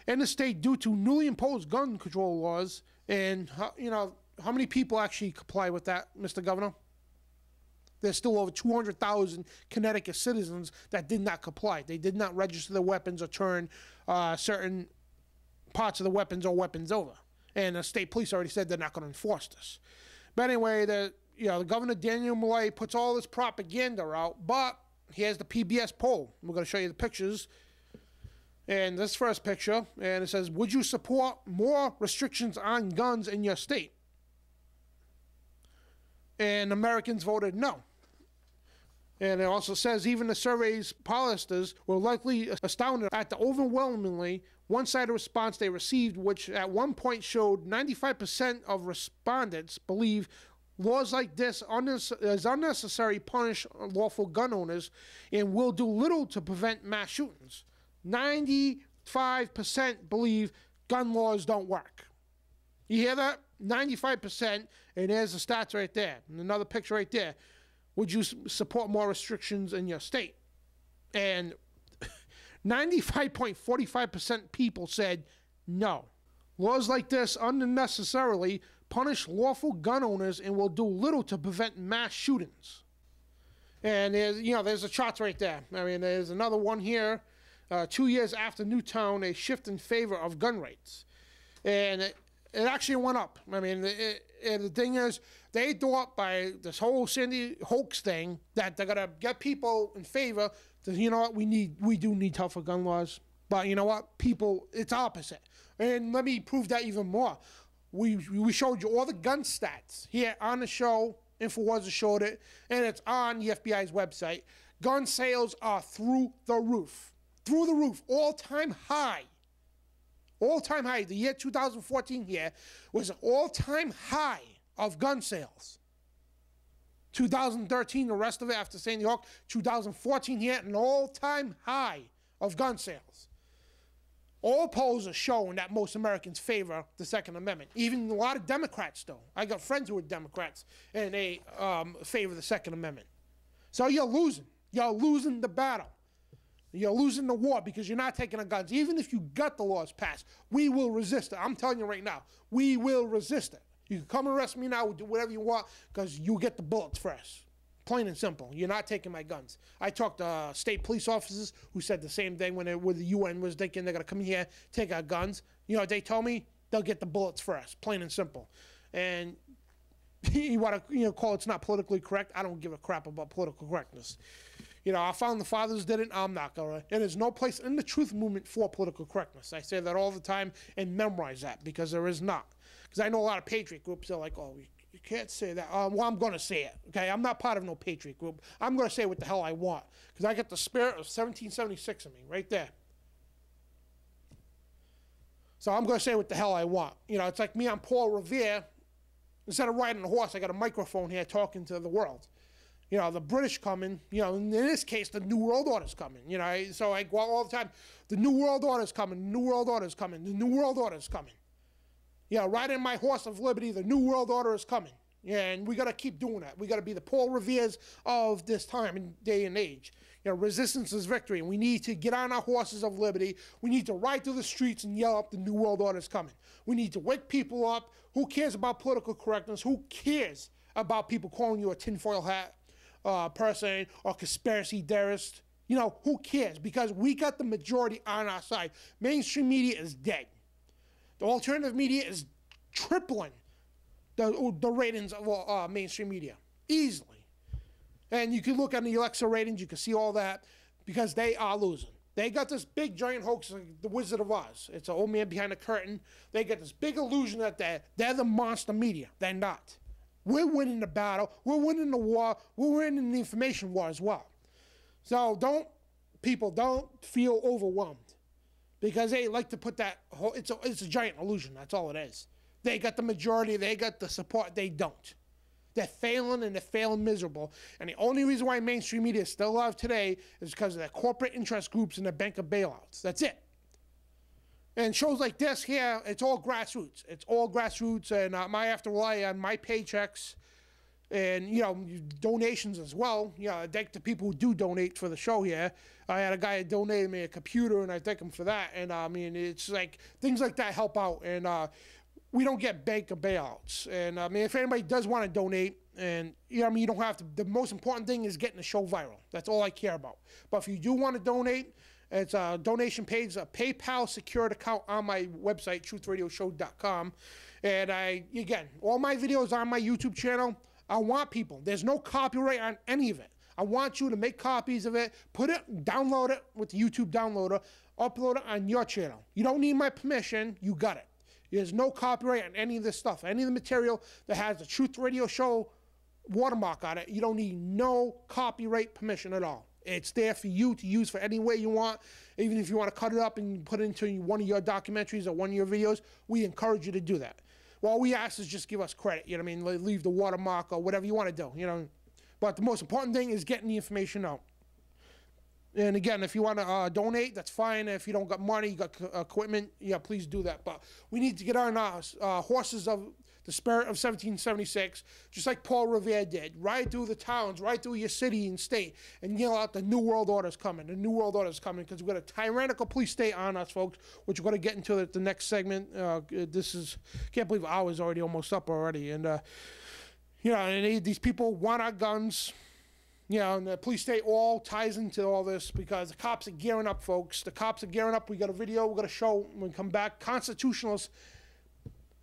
In the state due to newly imposed gun control laws. And, how many people actually comply with that, Mr. Governor? There's still over 200,000 Connecticut citizens that did not comply. They did not register their weapons or turn certain parts of the weapons or weapons over. And the state police already said they're not going to enforce this. But anyway, the Governor Daniel Malloy puts all this propaganda out, but here's the PBS poll. We're going to show you the pictures. And this first picture, and it says, would you support more restrictions on guns in your state? And Americans voted no. And it also says even the survey's pollsters were likely astounded at the overwhelmingly one-sided response they received, which at one point showed 95% of respondents believe laws like this is unnecessary, punish lawful gun owners, and will do little to prevent mass shootings. 95% believe gun laws don't work. You hear that? 95%, and there's the stats right there. And another picture right there. Would you support more restrictions in your state? And 95.45% people said no. Laws like this unnecessarily punish lawful gun owners and will do little to prevent mass shootings. And there's the charts right there. I mean, there's another one here. 2 years after Newtown, a shift in favor of gun rights. And it actually went up. I mean, the thing is, they thought by this whole Sandy hoax thing that they're going to get people in favor that, we do need tougher gun laws. But you know what? People, it's opposite. And let me prove that even more. We showed you all the gun stats here on the show. InfoWars showed it. And it's on the FBI's website. Gun sales are through the roof. Through the roof. All-time high. All-time high. The year 2014 here was an all-time high of gun sales. 2013, the rest of it after St. York. 2014, he had an all-time high of gun sales. All polls are showing that most Americans favor the Second Amendment. Even a lot of Democrats, though. I got friends who are Democrats, and they favor the Second Amendment. So you're losing. You're losing the battle. You're losing the war because you're not taking the guns. Even if you got the laws passed, we will resist it. I'm telling you right now, we will resist it. You can come arrest me now, do whatever you want, because you get the bullets first. Plain and simple. You're not taking my guns. I talked to state police officers who said the same thing when the UN was thinking they're going to come here, take our guns. You know what they told me? They'll get the bullets first. Plain and simple. And you want to call it's not politically correct? I don't give a crap about political correctness. Our founding fathers did it. I'm not going to. And there's no place in the truth movement for political correctness. I say that all the time and memorize that because there is not. Because I know a lot of patriot groups are like, oh, you can't say that. Well, I'm going to say it. Okay, I'm not part of no patriot group. I'm going to say what the hell I want because I got the spirit of 1776 in me right there. So I'm going to say what the hell I want. It's like me on Paul Revere. Instead of riding a horse, I got a microphone here talking to the world. The British coming, in this case, the New World Order's coming. So I go out all the time, the New World Order's coming, the New World Order's coming, the New World Order's coming. Riding my horse of liberty, the New World Order is coming. And we got to keep doing that. We got to be the Paul Reveres of this time and day and age. Resistance is victory. And we need to get on our horses of liberty. We need to ride through the streets and yell up, the New World Order is coming. We need to wake people up. Who cares about political correctness? Who cares about people calling you a tinfoil hat person or conspiracy theorist? Who cares? Because we got the majority on our side. Mainstream media is dead. The alternative media is tripling the ratings of mainstream media easily. And you can look at the Alexa ratings, you can see all that, because they are losing. They got this big giant hoax like the Wizard of Oz. It's an old man behind a curtain. They get this big illusion that they're the monster media. They're not. We're winning the battle. We're winning the war. We're winning the information war as well. So don't feel overwhelmed. Because they like to put that whole, it's a giant illusion. That's all it is. They got the majority. They got the support. They don't. They're failing and they're failing miserable. And the only reason why mainstream media is still alive today is because of their corporate interest groups and their bank of bailouts. That's it. And shows like this here, it's all grassroots. It's all grassroots, and I have to rely on my paychecks and, donations as well. I thank the people who do donate for the show here. I had a guy that donated me a computer, and I thank him for that. And, it's like things like that help out. And we don't get bank of bailouts. And, if anybody does want to donate, and, you don't have to. The most important thing is getting the show viral. That's all I care about. But if you do want to donate, it's a donation page, a PayPal secured account on my website, truthradioshow.com. And again, all my videos are on my YouTube channel. I want people. There's no copyright on any of it. I want you to make copies of it, put it, download it with the YouTube downloader, upload it on your channel. You don't need my permission. You got it. There's no copyright on any of this stuff. Any of the material that has the Truth Radio Show watermark on it, you don't need no copyright permission at all. It's there for you to use for any way you want. Even if you want to cut it up and put it into one of your documentaries or one of your videos, we encourage you to do that. Well, all we ask is just give us credit, leave the watermark or whatever you want to do, But the most important thing is getting the information out. And again, if you want to donate, that's fine. If you don't got money, you got equipment, please do that. But we need to get on our horses of the spirit of 1776, just like Paul Revere did. Ride through the towns, ride through your city and state, and yell out the New World Order's coming. The New World Order's coming, because we've got a tyrannical police state on us, folks, which we're going to get into the next segment. Can't believe hours already almost up already. And, and these people want our guns. And the police state all ties into all this because the cops are gearing up, folks. The cops are gearing up. We got a video. We're going to show when we come back. Constitutionalists,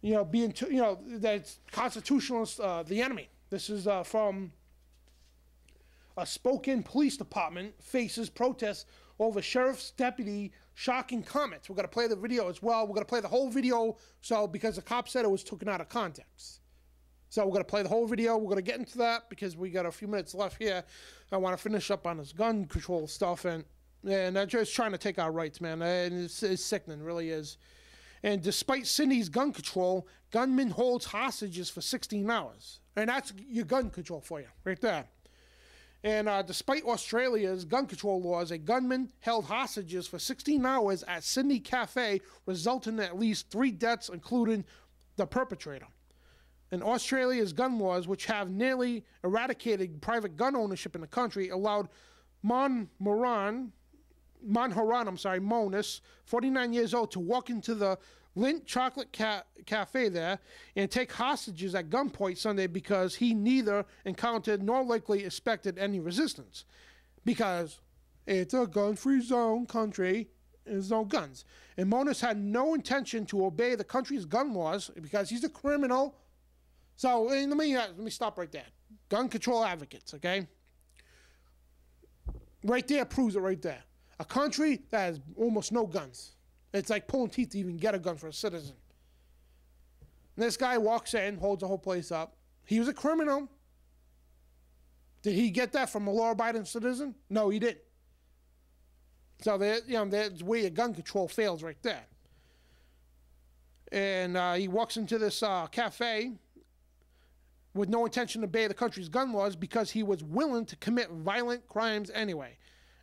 that constitutionalists, the enemy. This is from a Spokane Police Department faces protests over sheriff's deputy shocking comments. We're going to play the video as well. We're going to play the whole video because the cop said it was taken out of context. So we're going to play the whole video. We're going to get into that because we got a few minutes left here. I want to finish up on this gun control stuff. And they're just trying to take our rights, man. And it's sickening, really is. And despite Sydney's gun control, gunmen hold hostages for 16 hours. And that's your gun control for you, right there. And despite Australia's gun control laws, a gunman held hostages for 16 hours at Sydney Cafe, resulting in at least 3 deaths, including the perpetrator. And Australia's gun laws, which have nearly eradicated private gun ownership in the country, allowed Monharan, Monis, 49 years old, to walk into the Lindt Chocolate Cafe there and take hostages at gunpoint Sunday because he neither encountered nor likely expected any resistance. Because it's a gun-free zone country, there's no guns. And Monis had no intention to obey the country's gun laws because he's a criminal. So let me stop right there. Gun control advocates, okay? Right there proves it right there. A country that has almost no guns. It's like pulling teeth to even get a gun for a citizen. And this guy walks in, holds the whole place up. He was a criminal. Did he get that from a law-abiding citizen? No, he didn't. So that's where your gun control fails right there. And he walks into this cafe with no intention to obey the country's gun laws because he was willing to commit violent crimes anyway.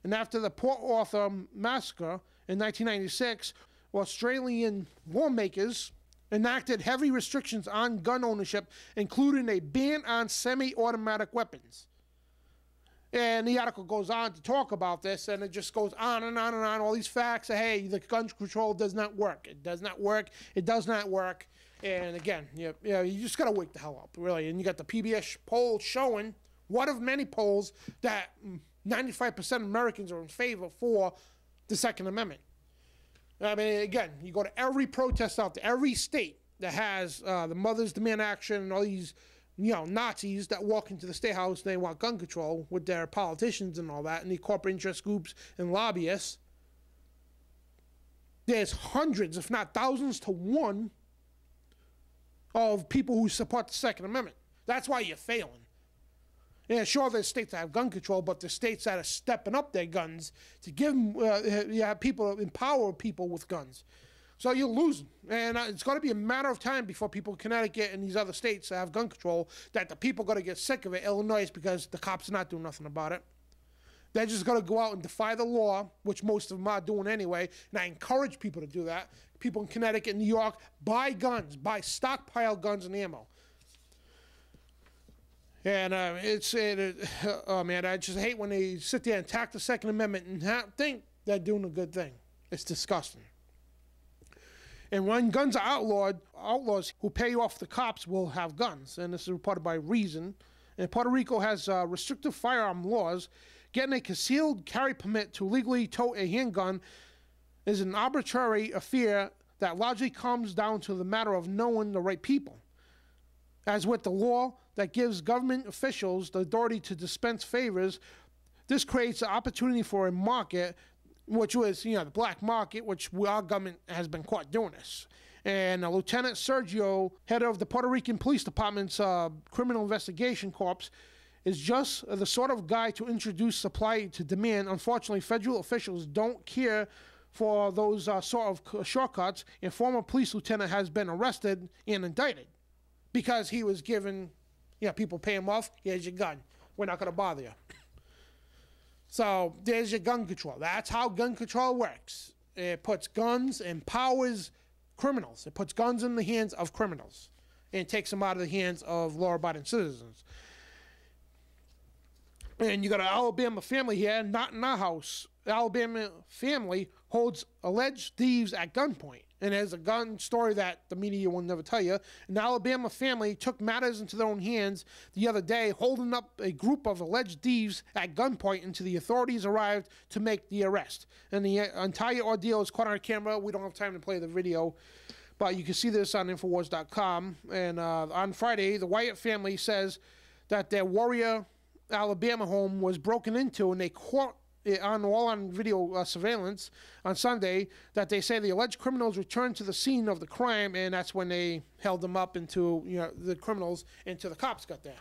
And after the Port Arthur massacre in 1996, Australian lawmakers enacted heavy restrictions on gun ownership, including a ban on semi-automatic weapons. And the article goes on to talk about this, and it just goes on and on and on. All these facts say, hey, the gun control does not work. It does not work. It does not work. And again, you just got to wake the hell up, really. And you got the PBS poll showing, one of many polls, that 95% of Americans are in favor for the Second Amendment. I mean, again, you go to every protest out there, every state that has the Mothers Demand Action and all these, Nazis that walk into the State House, they want gun control with their politicians and all that, and the corporate interest groups and lobbyists. There's hundreds, if not thousands to one, of people who support the Second Amendment. That's why you're failing. Yeah, sure, there's states that have gun control, but there's states that are stepping up their guns to give them, empower people with guns. So you're losing. And it's going to be a matter of time before people in Connecticut and these other states that have gun control, that the people are going to get sick of it. Illinois, because the cops are not doing nothing about it. They're just going to go out and defy the law, which most of them are doing anyway. And I encourage people to do that. People in Connecticut, New York, buy guns, buy stockpile guns and ammo. And oh man, I just hate when they sit there and attack the Second Amendment and think they're doing a good thing. It's disgusting. And when guns are outlawed, outlaws who pay off the cops will have guns. And this is reported by Reason. And Puerto Rico has restrictive firearm laws. Getting a concealed carry permit to legally tote a handgun is an arbitrary affair that largely comes down to the matter of knowing the right people. As with the law that gives government officials the authority to dispense favors, this creates an opportunity for a market, which was, the black market, which our government has been caught doing this. And Lieutenant Sergio, head of the Puerto Rican Police Department's Criminal Investigation Corps, is just the sort of guy to introduce supply to demand. Unfortunately, federal officials don't care for those sort of shortcuts, and former police lieutenant has been arrested and indicted because he was given, people pay him off, here's your gun. We're not going to bother you. So there's your gun control. That's how gun control works. It puts guns, empowers criminals. It puts guns in the hands of criminals and takes them out of the hands of law-abiding citizens. And you got an Alabama family here, not in our house. Alabama family holds alleged thieves at gunpoint. And there's a gun story that the media will never tell you. An Alabama family took matters into their own hands the other day, holding up a group of alleged thieves at gunpoint until the authorities arrived to make the arrest. And the entire ordeal is caught on camera. We don't have time to play the video, but you can see this on Infowars.com. And on Friday, the Wyatt family says that their Warrior, Alabama home was broken into, and they caught on video surveillance on Sunday that they say the alleged criminals returned to the scene of the crime, and that's when they held them up into, the criminals until the cops got there.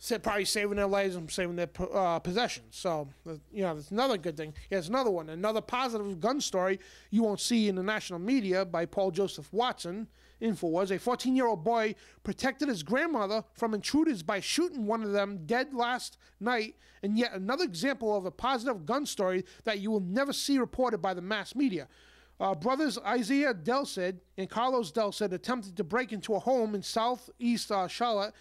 probably saving their lives and saving their possessions. So, that's another good thing. Here's another one. Another positive gun story you won't see in the national media by Paul Joseph Watson. InfoWars. A 14-year-old boy protected his grandmother from intruders by shooting one of them dead last night, and yet another example of a positive gun story that you will never see reported by the mass media. Brothers Isaiah Delcid and Carlos Delcid attempted to break into a home in southeast Charlotte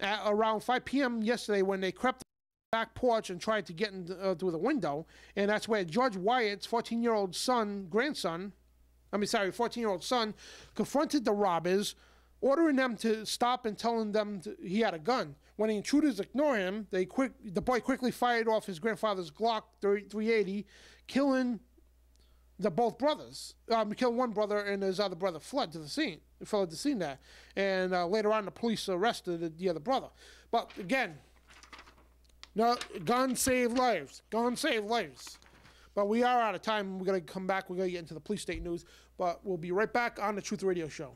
at around 5 p.m. yesterday when they crept back porch and tried to get in through the window, and that's where George Wyatt's 14-year-old son, 14-year-old son, confronted the robbers, ordering them to stop and telling them he had a gun. When the intruders ignored him, the boy quickly fired off his grandfather's Glock 380, killing both brothers. Killed one brother, and his other brother fled the scene there. And later on, the police arrested the other brother. But again, no, guns save lives. Guns save lives. But we are out of time. We're going to come back. We're going to get into the police state news. But we'll be right back on the Truth Radio Show.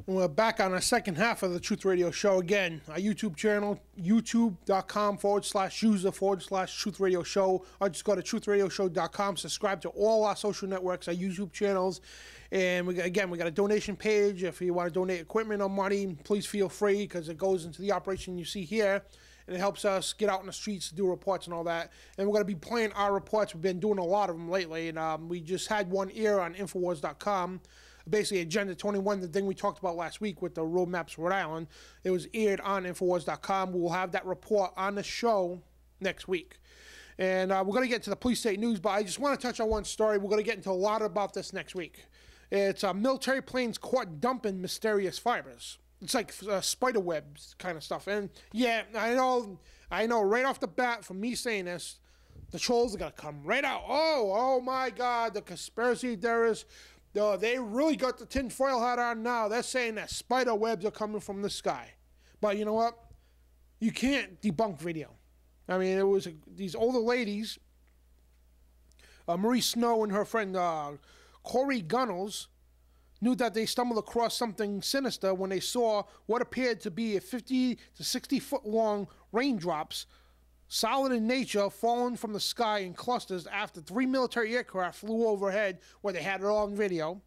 And we're back on our second half of the Truth Radio Show. Again, our YouTube channel, youtube.com/user/Truth Radio Show. Or just go to truthradioshow.com. Subscribe to all our social networks, our YouTube channels. And we got a donation page. If you want to donate equipment or money, please feel free, because it goes into the operation you see here. And it helps us get out in the streets to do reports and all that. And we're going to be playing our reports. We've been doing a lot of them lately. And we just had one air on Infowars.com. Basically, Agenda 21, the thing we talked about last week with the roadmaps Rhode Island. It was aired on Infowars.com. We'll have that report on the show next week. And we're going to get to the police state news, but I just want to touch on one story. We're going to get into a lot about this next week. It's military planes caught dumping mysterious fibers. It's like spider webs kind of stuff. And yeah, I know right off the bat from me saying this, the trolls are going to come right out. Oh my God, the conspiracy theorists. They really got the tinfoil hat on now. They're saying that spider webs are coming from the sky. But you know what? You can't debunk video. I mean, it was these older ladies, Marie Snow and her friend Corey Gunnels, knew that they stumbled across something sinister when they saw what appeared to be a 50 to 60 foot long raindrops, solid in nature, falling from the sky in clusters after 3 military aircraft flew overhead, where they had it all on video.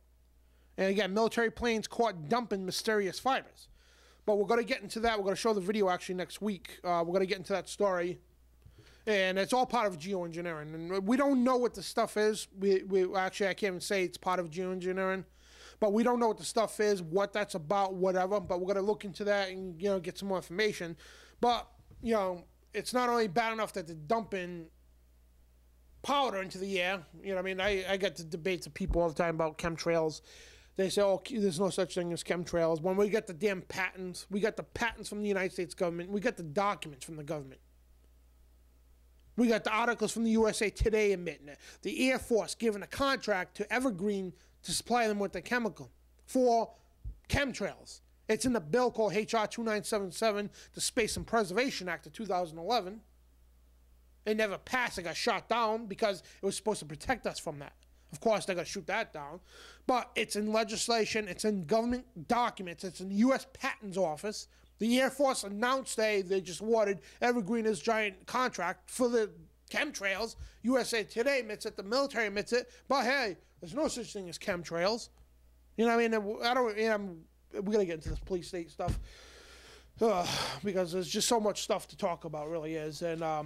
And again, military planes caught dumping mysterious fibers. But we're going to get into that. We're going to show the video actually next week. We're going to get into that story. And it's all part of geoengineering. And we don't know what the stuff is. Actually, I can't even say it's part of geoengineering. But we don't know what the stuff is, what that's about, whatever. But we're going to look into that and, get some more information. But, it's not only bad enough that they're dumping powder into the air. I mean, I get the debates of people all the time about chemtrails. They say, there's no such thing as chemtrails. When we get the damn patents, we got the patents from the United States government. We got the documents from the government. We got the articles from the USA Today admitting it. The Air Force giving a contract to Evergreen to supply them with the chemical for chemtrails. It's in the bill called H.R. 2977, the Space and Preservation Act of 2011. It never passed. It got shot down because it was supposed to protect us from that. Of course, they're going to shoot that down. But it's in legislation. It's in government documents. It's in the U.S. Patents Office. The Air Force announced they just awarded Evergreen this giant contract for the chemtrails. USA Today admits it. The military admits it. But hey, there's no such thing as chemtrails. You know what I mean? We're going to get into this police state stuff because there's just so much stuff to talk about, really is. And I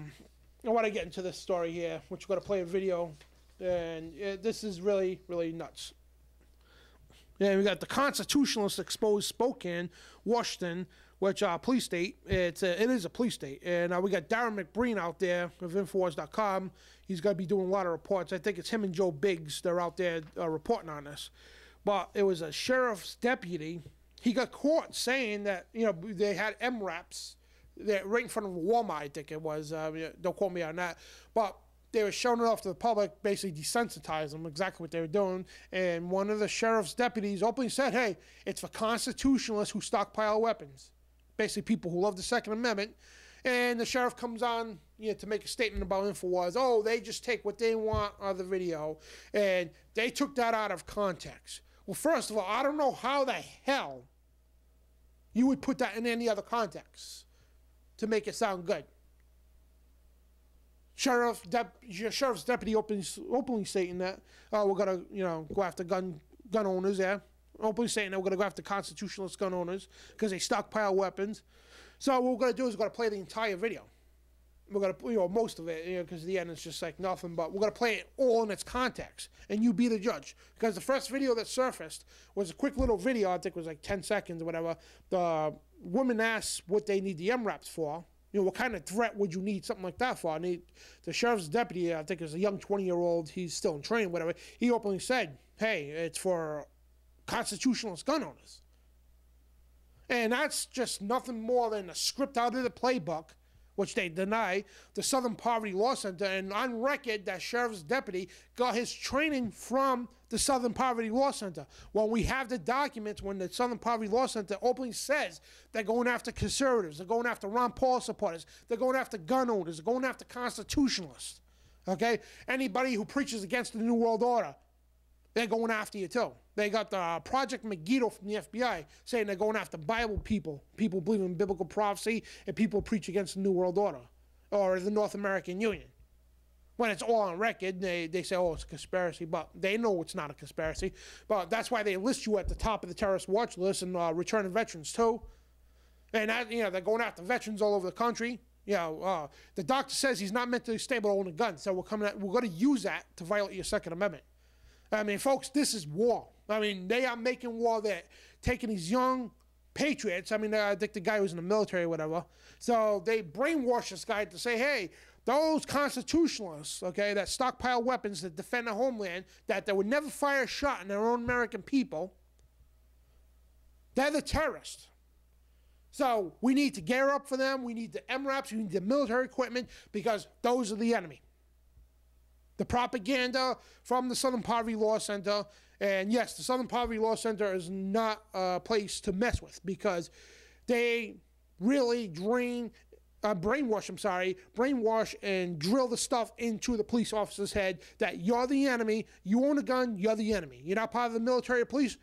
want to get into this story here, which we're going to play a video. And this is really, really nuts. Yeah, we got the Constitutionalists exposed Spokane, Washington, which police state. It is a police state. And we got Darren McBreen out there of Infowars.com. He's going to be doing a lot of reports. I think it's him and Joe Biggs. They're out there reporting on this. But it was a sheriff's deputy. He got caught saying that, they had MRAPs right in front of Walmart, I think it was. Don't quote me on that. But they were showing it off to the public, basically desensitizing them, exactly what they were doing. And one of the sheriff's deputies openly said, hey, it's for constitutionalists who stockpile weapons. Basically people who love the Second Amendment. And the sheriff comes on, to make a statement about InfoWars. Oh, they just take what they want out of the video, and they took that out of context. Well, first of all, I don't know how the hell you would put that in any other context to make it sound good. Sheriff's deputy openly stating that we're gonna, go after gun owners. Yeah, openly saying that we're gonna go after constitutionalist gun owners because they stockpile weapons. So what we're gonna do is we're gonna play the entire video. We're gonna, most of it, because the end is just like nothing. But we're gonna play it all in its context, and you be the judge. Because the first video that surfaced was a quick little video. I think it was like 10 seconds or whatever. The woman asked what they need the MRAPs for. What kind of threat would you need something like that for? And the sheriff's deputy, I think it was a young 20-year-old, he's still in training, whatever, he openly said, hey, it's for constitutionalist gun owners. And that's just nothing more than a script out of the playbook, which they deny, the Southern Poverty Law Center. And on record, that sheriff's deputy got his training from the Southern Poverty Law Center. Well, we have the documents when the Southern Poverty Law Center openly says they're going after conservatives, they're going after Ron Paul supporters, they're going after gun owners, they're going after constitutionalists. Okay? Anybody who preaches against the New World Order, they're going after you too. They got the Project Megiddo from the FBI saying they're going after Bible people believe in biblical prophecy, and people preach against the New World Order or the North American Union. When it's all on record, they say, oh, it's a conspiracy, but they know it's not a conspiracy. But that's why they list you at the top of the terrorist watch list, and returning veterans too. And that, they're going after veterans all over the country. The doctor says he's not mentally stable to own a gun, so we're going to use that to violate your Second Amendment. I mean, folks, this is war. I mean, they are making war. They're taking these young patriots. I mean, I think the guy was in the military or whatever. So they brainwash this guy to say, hey, those constitutionalists, okay, that stockpile weapons that defend their homeland, that they would never fire a shot in their own American people, they're the terrorists. So we need to gear up for them. We need the MRAPs. We need the military equipment because those are the enemy. The propaganda from the Southern Poverty Law Center, and yes, the Southern Poverty Law Center is not a place to mess with because they really brainwash and drill the stuff into the police officer's head that you're the enemy, you own a gun, you're the enemy. You're not part of the military or police,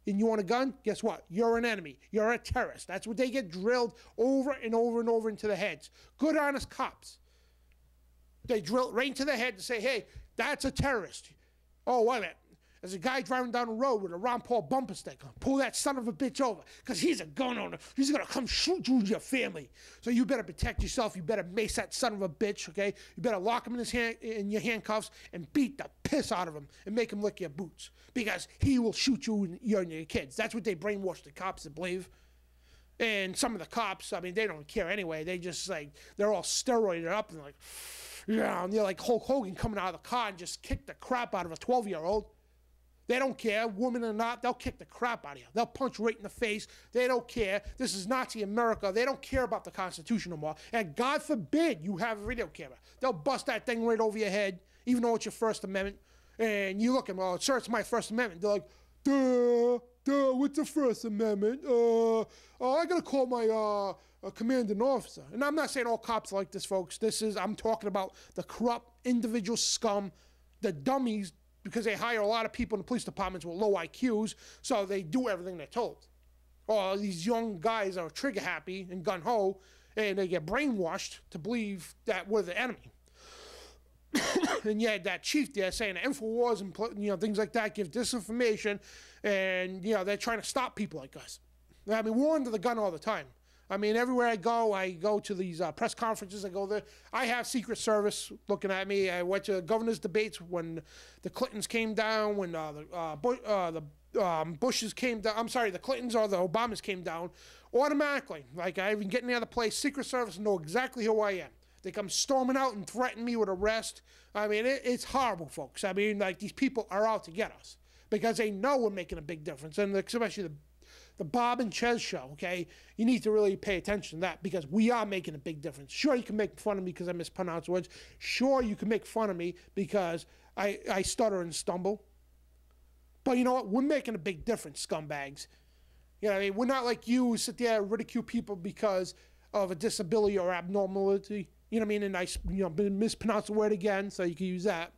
and you own a gun, guess what? You're an enemy. You're a terrorist. That's what they get drilled over and over and over into the heads. Good, honest cops. They drill it right into their head to say, hey, that's a terrorist. Oh, wait a minute. There's a guy driving down the road with a Ron Paul bumper sticker. Pull that son of a bitch over because he's a gun owner. He's going to come shoot you and your family. So you better protect yourself. You better mace that son of a bitch, okay? You better lock him in your handcuffs and beat the piss out of him and make him lick your boots because he will shoot you and your kids. That's what they brainwash the cops to believe. And some of the cops, I mean, they don't care anyway. They just they're all steroided up and and they're like Hulk Hogan coming out of the car and just kick the crap out of a 12-year-old. They don't care, woman or not, they'll kick the crap out of you. They'll punch you right in the face. They don't care. This is Nazi America. They don't care about the Constitution no more. And God forbid you have a video camera. They'll bust that thing right over your head, even though it's your First Amendment. And you look at them, well, sir, it's my First Amendment. They're like, duh, what's the First Amendment? I got to call my commanding officer. And I'm not saying all cops are like this, folks. I'm talking about the corrupt individual scum, the dummies, because they hire a lot of people in the police departments with low IQs, so they do everything they're told. Or these young guys are trigger happy and gun ho, and they get brainwashed to believe that we're the enemy. And yet that chief there saying that InfoWars and things like that give disinformation, and they're trying to stop people like us. I mean, we're under the gun all the time. I mean, everywhere I go to these press conferences, I go there. I have Secret Service looking at me. I went to governor's debates when the Clintons came down, when the Bushes came down. I'm sorry, the Clintons or the Obamas came down. Automatically, I even get near the place, Secret Service know exactly who I am. They come storming out and threaten me with arrest. I mean, it's horrible, folks. I mean, these people are out to get us because they know we're making a big difference, and especially the Bob and Ches show, okay? You need to really pay attention to that because we are making a big difference. Sure, you can make fun of me because I mispronounce words. Sure, you can make fun of me because I stutter and stumble. But you know what? We're making a big difference, scumbags. You know what I mean? We're not like you who sit there and ridicule people because of a disability or abnormality. You know what I mean? And I, mispronounce the word again, so you can use that.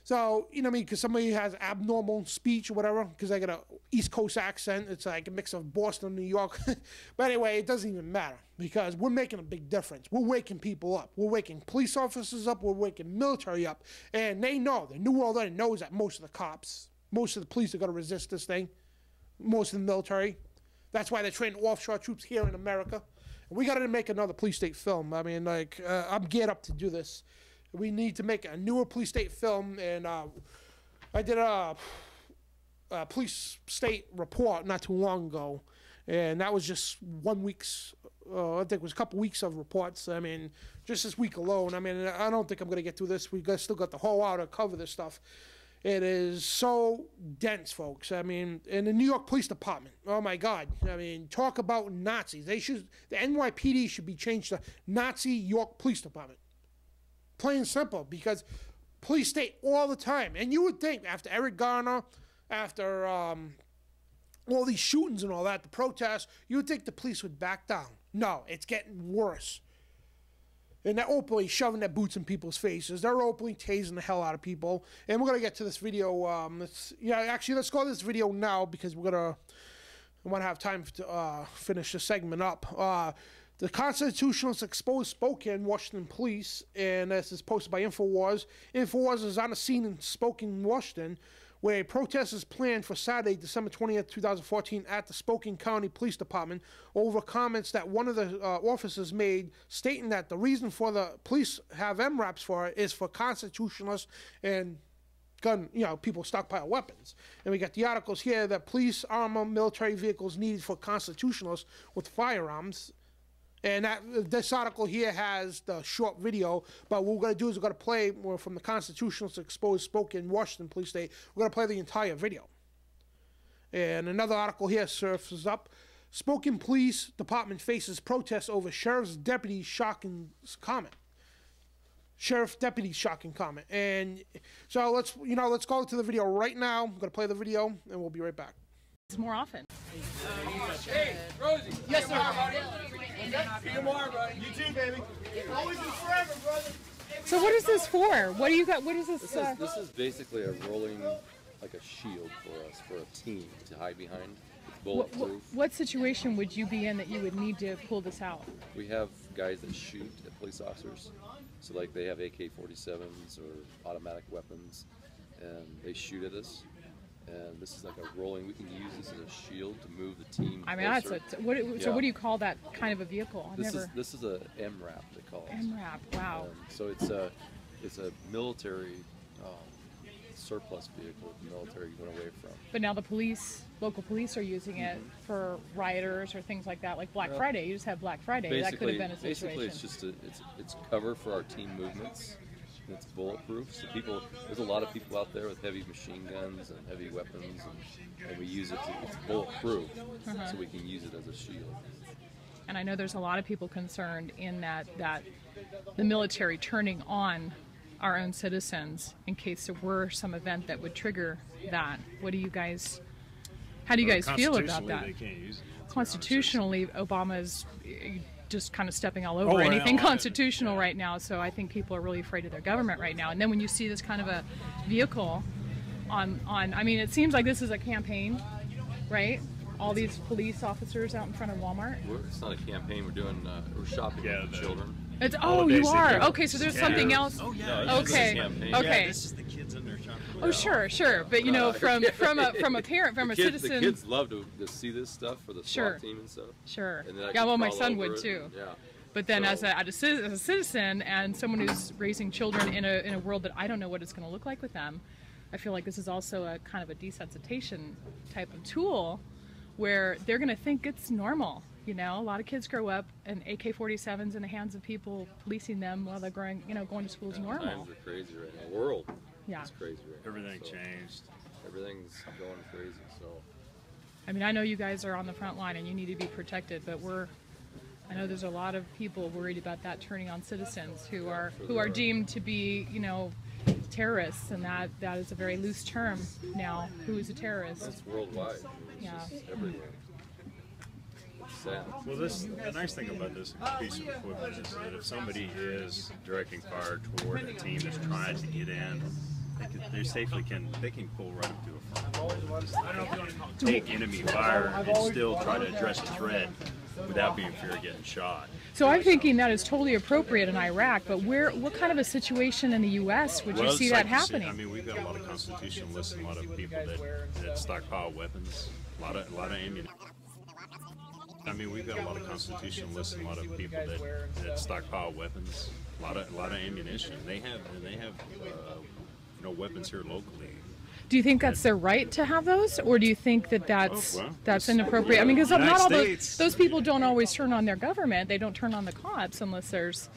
So, you know what I mean? Because somebody has abnormal speech or whatever, because I got a East Coast accent. It's like a mix of Boston, New York. But anyway, it doesn't even matter because we're making a big difference. We're waking people up. We're waking police officers up. We're waking military up. And they know, the New World Order knows that most of the cops, most of the police are going to resist this thing. Most of the military. That's why they're training offshore troops here in America. And we got to make another police state film. I mean, like, I'm geared up to do this. We need to make a newer police state film, and I did a police state report not too long ago, and that was just 1 week's, I think it was a couple weeks of reports. I mean, just this week alone. I mean, I don't think I'm going to get through this. We still got the whole hour to cover this stuff. It is so dense, folks. I mean, in the New York Police Department, oh my God. I mean, talk about Nazis. The NYPD should be changed to Nazi York Police Department. Plain and simple, because police state all the time. And you would think after Eric Garner, after all these shootings and all that, the protests, you would think the police would back down. No, it's getting worse. And they're openly shoving their boots in people's faces. They're openly tasing the hell out of people. And we're going to get to this video. Let's go to this video now because I want to have time to finish the segment up. The Constitutionalists exposed Spokane, Washington police, and this is posted by InfoWars. InfoWars is on a scene in Spokane, Washington, where a protest is planned for Saturday, December 20th, 2014, at the Spokane County Police Department over comments that one of the officers made, stating that the reason for the police have MRAPs for it is for constitutionalists and people stockpile weapons. And we got the articles here that police armor military vehicles needed for constitutionalists with firearms. And this article here has the short video, but what we're going to do is we're going to play from the Constitutionalists exposed Spokane, Washington Police State. We're going to play the entire video. And another article here surfaces up. Spokane Police Department faces protests over sheriff's deputy's shocking comment. Sheriff deputy's shocking comment. And so let's go to the video right now. I'm going to play the video, and we'll be right back. More often. Hey, Rosie. Yes, sir. See you tomorrow, brother. You too, baby. Always and forever, brother. So what is this for? What do you got? What is this? This is basically a rolling, like a shield for us, for a team to hide behind. It's bulletproof. What situation would you be in that you would need to pull this out? We have guys that shoot at police officers. So like they have AK-47s or automatic weapons, and they shoot at us. And this is like a rolling, we can use this as a shield to move the team I mean, closer. So what do you call that kind of a vehicle? This is a MRAP, they call it. MRAP, wow. So it's a military surplus vehicle the military went away from. But now the local police are using it for rioters or things like that, like Black Friday. You just have Black Friday. That could have been a situation. Basically, it's just it's cover for our team movements. And it's bulletproof, so there's a lot of people out there with heavy machine guns and heavy weapons, and we use it it's bulletproof, so we can use it as a shield. And I know there's a lot of people concerned in that the military turning on our own citizens in case there were some event that would trigger that. How do you guys feel about that? They can't use it. Constitutionally, Obama's just kind of stepping all over anything constitutional right now, so I think people are really afraid of their government right now. And then when you see this kind of a vehicle on I mean, it seems like this is a campaign, right? All these police officers out in front of Walmart. It's not a campaign. We're shopping with the children. It's you are okay. So there's something else. Oh yeah. No, okay. Okay. Yeah, this is the kids in there shopping. Oh sure. But you know, from a parent, from a citizen. The kids love to see this stuff for the SWAT team and stuff. Sure. And then yeah. Well, my son would too. Yeah. But then, as a citizen and someone who's raising children in a world that I don't know what it's going to look like with them, I feel like this is also a kind of a desensitization type of tool, where they're going to think it's normal. You know, a lot of kids grow up and AK-47s in the hands of people policing them while they're going to school is normal. Times are crazy right now. The world is crazy right now. Everything changed. Everything's going crazy. So, I mean, I know you guys are on the front line and you need to be protected, but I know there's a lot of people worried about that turning on citizens who are deemed to be, terrorists, and that is a very loose term now. Who is a terrorist? That's worldwide. Yeah. It's everywhere. sad. Well, the nice thing about this piece of equipment is that if somebody is directing fire toward a team that's trying to get in, they safely can pull right up to a front, take enemy fire, and still try to address a threat without being fear of getting shot. So I'm thinking that is totally appropriate in Iraq, but what kind of a situation in the U.S. would you see that happening? I mean, we've got a lot of constitutionalists and a lot of people that stockpile weapons, a lot of ammunition. I mean, we've got a lot of constitutionalists and a lot of people that stockpile weapons, a lot of ammunition. They have weapons here locally. Do you think that's their right to have those, or do you think that that's inappropriate? I mean, because United not all States. those people don't always turn on their government. They don't turn on the cops unless there's,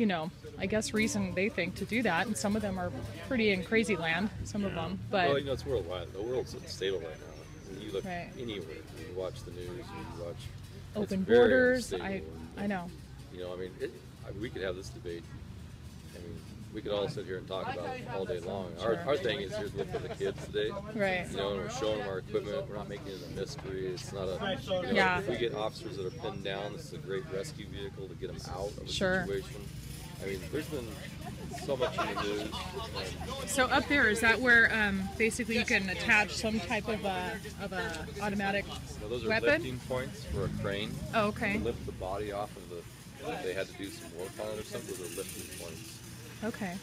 I guess reason they think to do that. And some of them are pretty in crazy land. Some of them, but Well, it's worldwide. The world's unstable right now. When you look Right. anywhere, you watch the news, you watch open it's very borders. unstable. I know. We could have this debate. I mean, we could all sit here and talk about it all day long. Our thing is here's look for the kids today. Right. And we're showing them our equipment. We're not making it a mystery. It's not a. Yeah. If we get officers that are pinned down, this is a great rescue vehicle to get them out of a Sure. situation. I mean, there's been so much in the news. And So up there, is that where basically you can attach some type of a automatic those are weapon? lifting points for a crane. Oh, okay. To lift the body off of if they had to do some work on it or something. Those are lifting points. Okay.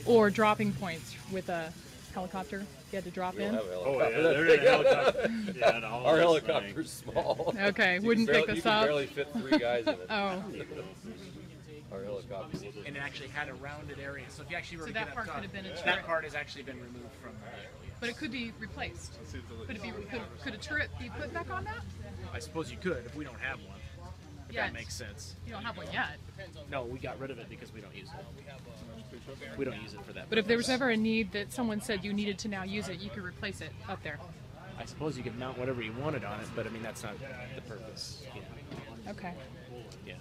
Or dropping points with a helicopter. You had to drop We in. don't have a Oh, helicopter. yeah, they're in a helicopter. Yeah, and all Our this helicopter's small. Okay, You wouldn't can pick barely, us you up. can barely fit 3 guys in it. Oh, Our helicopter. And it actually had a rounded area. So if you actually were So to that get part up could top, have been a turret. that part has actually been removed from but it could be replaced. Could a turret be put back on that? I suppose you could if we don't have one. If Yet. that makes sense. You don't have one yet. No, we got rid of it because we don't use it. We don't use it for that. But if there was purpose. ever a need that someone said you needed to now use it, you could replace it up there. I suppose you could mount whatever you wanted on it, but I mean that's not the purpose. Yeah. Okay. Yeah.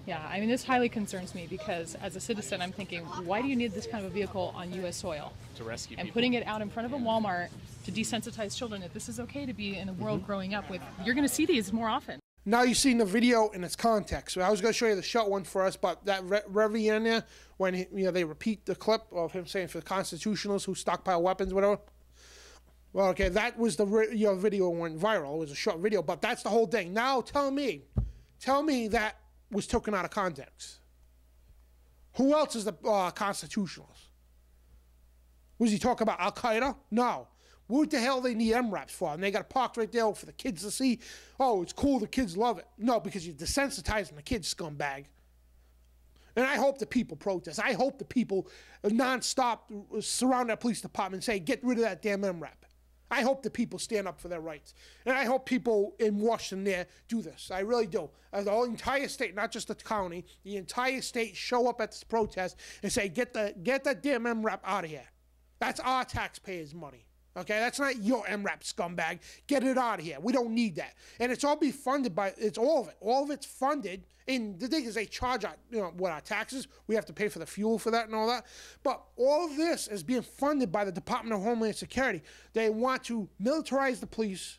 Yeah, I mean, this highly concerns me because as a citizen, I'm thinking, why do you need this kind of a vehicle on U.S. soil? To rescue And people. putting it out in front of a Walmart to desensitize children that this is okay to be in a world growing up with. You're going to see these more often. Now you've seen the video in its context. So I was going to show you the short one for us, but that Revy in there, when they repeat the clip of him saying for the constitutionalists who stockpile weapons, whatever. Well, okay, that was the video went viral. It was a short video, but that's the whole thing. Now tell me that was taken out of context. Who else is the constitutionalist? Was he talking about Al Qaeda? No. What the hell they need MRAPs for? And they got it parked right there for the kids to see. Oh, it's cool. The kids love it. No, because you're desensitizing the kids, scumbag. And I hope the people protest. I hope the people nonstop surround that police department and say, get rid of that damn MRAP. I hope the people stand up for their rights. And I hope people in Washington there do this. I really do. As the whole entire state, not just the county, the entire state show up at this protest and say, get that damn MRAP out of here. That's our taxpayers' money. Okay, that's not your MRAP, scumbag. Get it out of here. We don't need that. And it's all be funded by, it's all of it. All of it's funded. And the thing is, they charge our, our taxes. We have to pay for the fuel for that and all that. But all of this is being funded by the Department of Homeland Security. They want to militarize the police.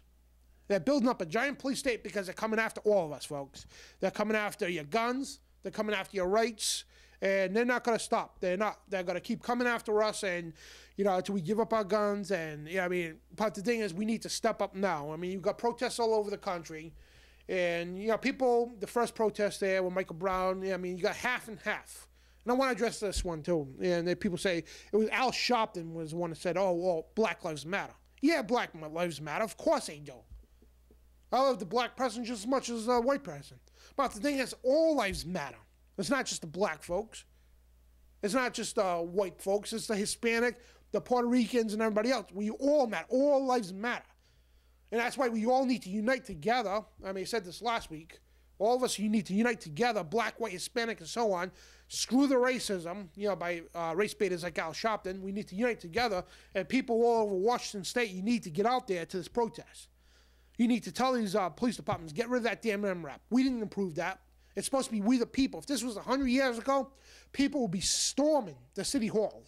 They're building up a giant police state because they're coming after all of us, folks. They're coming after your guns. They're coming after your rights. And they're not going to stop. They're not. They're going to keep coming after us, and until we give up our guns. And but the thing is, we need to step up now. I mean, you've got protests all over the country, and people. The first protest there with Michael Brown. You got half and half. And I want to address this one too. And people say it was Al Sharpton was the one that said, "Oh, well, Black Lives Matter." Yeah, Black Lives Matter. Of course they do. I love the black person just as much as the white person. But the thing is, all lives matter. It's not just the black folks. It's not just the white folks. It's the Hispanic, the Puerto Ricans, and everybody else. We all matter. All lives matter. And that's why we all need to unite together. I said this last week. All of us, you need to unite together, black, white, Hispanic, and so on. Screw the racism, by race baiters like Al Sharpton. We need to unite together. And people all over Washington State, you need to get out there to this protest. You need to tell these police departments, get rid of that damn MRAP. We didn't approve that. It's supposed to be we the people. If this was 100 years ago, people would be storming the city hall.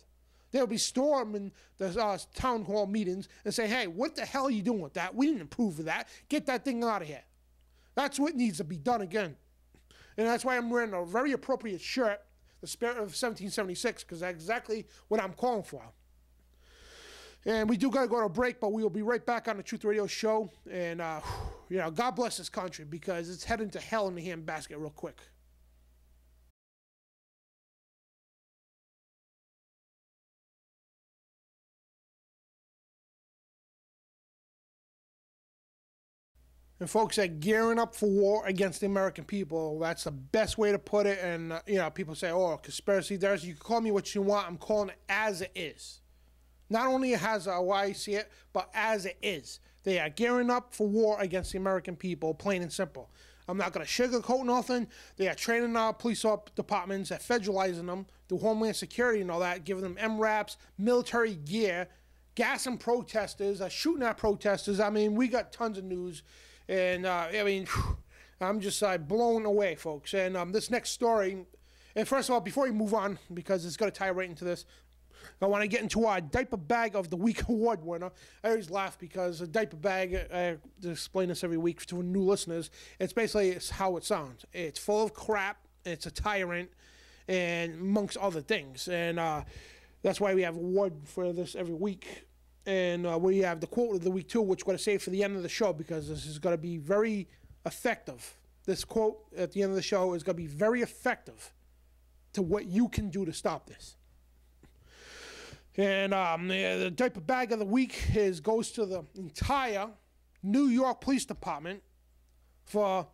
They would be storming the town hall meetings and say, hey, what the hell are you doing with that? We didn't approve of that. Get that thing out of here. That's what needs to be done again. And that's why I'm wearing a very appropriate shirt, the spirit of 1776, because that's exactly what I'm calling for. And we do got to go to a break, but we will be right back on the Truth Radio show. And, you know, God bless this country, because it's heading to hell in the handbasket real quick. And folks, are gearing up for war against the American people. That's the best way to put it. And, you know, people say, oh, conspiracy theories. You can call me what you want. I'm calling it as it is. Not only as why I see it, but as it is. They are gearing up for war against the American people, plain and simple. I'm not going to sugarcoat nothing. They are training our police departments, they're federalizing them, through Homeland Security and all that, giving them MRAPs, military gear, gassing protesters, shooting at protesters. I mean, we got tons of news. And, I mean, I'm just blown away, folks. And this next story, and first of all, before we move on, because it's going to tie right into this, I want to get into our Diaper Bag of the Week award winner. I always laugh because a diaper bag, I explain this every week to new listeners, it's basically how it sounds. It's full of crap, it's a tyrant, and amongst other things. And that's why we have an award for this every week. And we have the quote of the week, too, which we're going to save for the end of the show, because this is going to be very effective. This quote at the end of the show is going to be very effective to what you can do to stop this. And the Diaper Bag of the Week goes to the entire New York Police Department for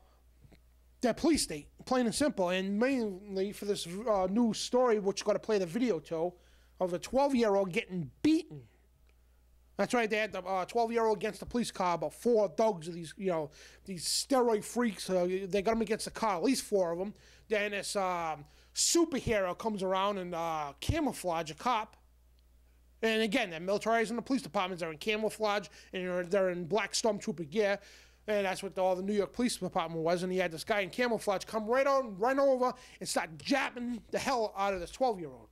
their police state, plain and simple. And mainly for this new story, which got to play the video to, of a 12-year-old getting beaten. That's right, they had the 12-year-old against the police car, about 4 thugs of these, you know, these steroid freaks. They got them against the car, at least 4 of them. Then this superhero comes around and camouflage a cop. And again, they're militarizing the police departments. They're in camouflage, and they're in black stormtrooper gear. And that's what all the New York Police Department was. And he had this guy in camouflage come right over and start jabbing the hell out of this 12-year-old.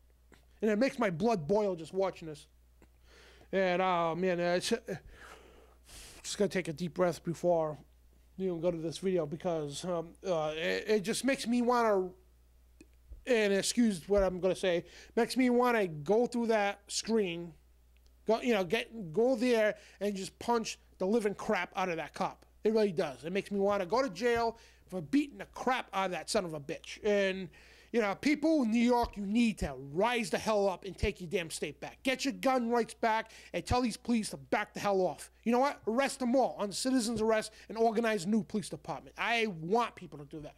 And it makes my blood boil just watching this. And, man, it's just going to take a deep breath before you go to this video, because it just makes me want to, and excuse what I'm going to say, makes me want to go through that screen, go there and just punch the living crap out of that cop. It really does. It makes me want to go to jail for beating the crap out of that son of a bitch. And, you know, people in New York, you need to rise the hell up and take your damn state back. Get your gun rights back and tell these police to back the hell off. You know what? Arrest them all on citizen's arrest and organize a new police department. I want people to do that,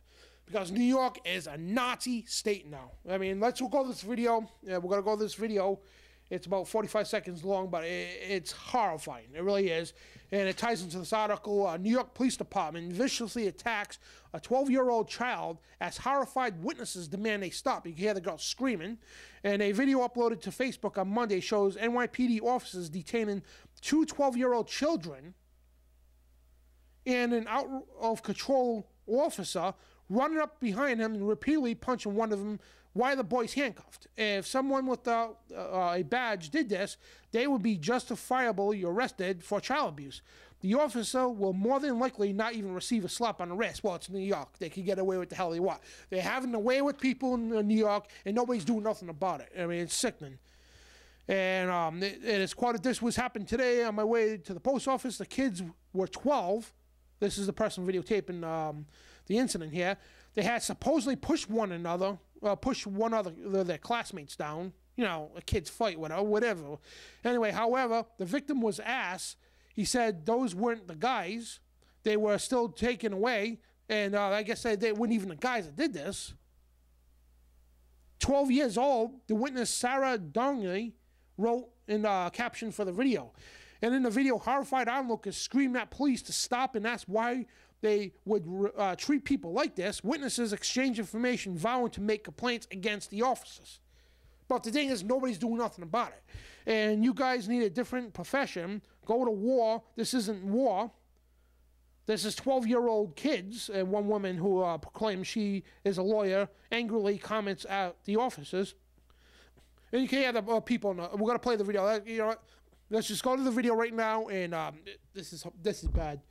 because New York is a Nazi state now. I mean, let's go to this video. We're going to go to this video. It's about 45 seconds long, but it's horrifying. It really is. And it ties into this article. New York Police Department viciously attacks a 12-year-old child as horrified witnesses demand they stop. You can hear the girl screaming. And a video uploaded to Facebook on Monday shows NYPD officers detaining 2 12-year-old children and an out-of-control officer running up behind him and repeatedly punching one of them while the boy's handcuffed. If someone without a badge did this, they would be justifiably arrested for child abuse. The officer will more than likely not even receive a slap on the wrist. Well, it's New York. They can get away with the hell they want. They're having a way with people in New York, and nobody's doing nothing about it. I mean, it's sickening. And it is quoted, this was happened today on my way to the post office. The kids were 12. This is the person videotaping the incident here. They had supposedly pushed one of their classmates down. You know, a kid's fight, whatever. Anyway, however, the victim was asked. He said those weren't the guys. They were still taken away. And I guess they weren't even the guys that did this. 12 years old, the witness Sarah Dongley wrote in the caption for the video. And in the video, horrified onlookers screamed at police to stop and asked why they would treat people like this. Witnesses exchange information, vowing to make complaints against the officers. But the thing is, nobody's doing nothing about it. And you guys need a different profession. Go to war. This isn't war. This is 12-year-old kids. And one woman who proclaims she is a lawyer angrily comments at the officers. And you can hear the people. We're going to play the video. You know what? Let's just go to the video right now. And this is bad.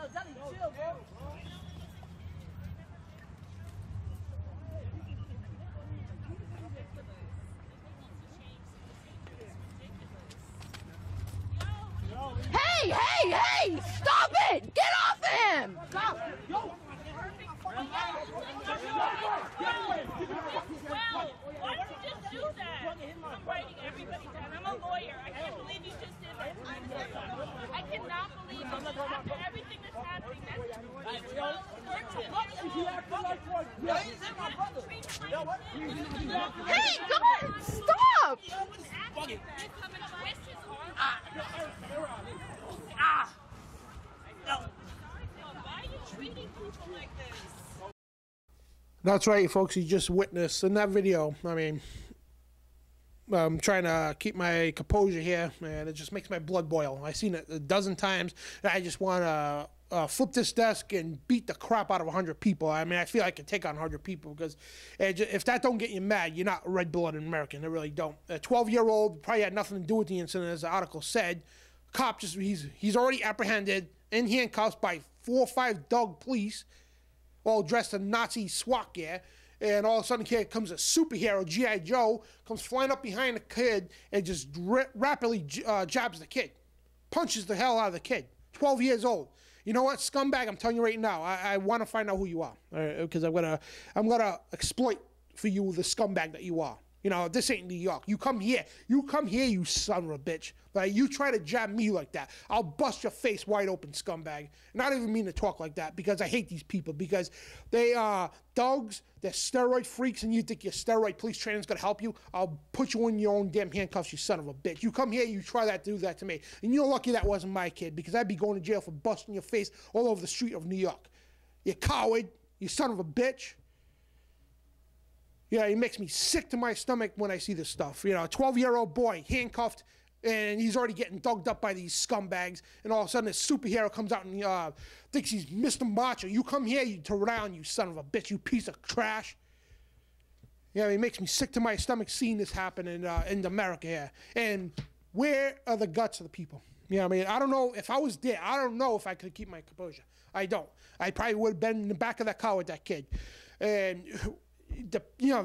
Johnny, chill, bro. Hey, hey, hey! Stop it! Get off him! Stop! Yo! Well, why did you just do that? I'm writing everybody down. I'm a lawyer. I can't believe you just did that. I cannot believe it. After everything that's happening, Hey, guys! Stop! Why are you treating people like this? That's right, folks. You just witnessed in that video. I mean, I'm trying to keep my composure here, and it just makes my blood boil. I've seen it a dozen times, and I just want to flip this desk and beat the crap out of 100 people. I mean, I feel I can take on 100 people because if that don't get you mad, you're not a red-blooded American. It really don't. A 12-year-old probably had nothing to do with the incident, as the article said. Cop he's already apprehended in handcuffs by 4 or 5 dog police, all dressed in Nazi SWAT gear, and all of a sudden here comes a superhero, G.I. Joe, comes flying up behind the kid and just rapidly jabs the kid, punches the hell out of the kid, 12 years old. You know what, scumbag, I'm telling you right now, I want to find out who you are, because I'm gonna exploit for you the scumbag that you are. You know, this ain't New York. You come here, you son of a bitch. Like, you try to jab me like that, I'll bust your face wide open, scumbag. And I don't even mean to talk like that, because I hate these people, because they are dogs, they're steroid freaks, and you think your steroid police training's gonna help you? I'll put you in your own damn handcuffs, you son of a bitch. You come here, you try that, do that to me. And you're lucky that wasn't my kid, because I'd be going to jail for busting your face all over the street of New York. You coward, you son of a bitch. Yeah, it makes me sick to my stomach when I see this stuff. You know, a 12-year-old boy handcuffed, and he's already getting dogged up by these scumbags, and all of a sudden this superhero comes out and thinks he's Mr. Macho. You come here to round, you son of a bitch, you piece of trash. Yeah, it makes me sick to my stomach seeing this happen in America here. And where are the guts of the people? You know what I mean? I don't know if I was there. I don't know if I could keep my composure. I don't. I probably would have been in the back of that car with that kid. And the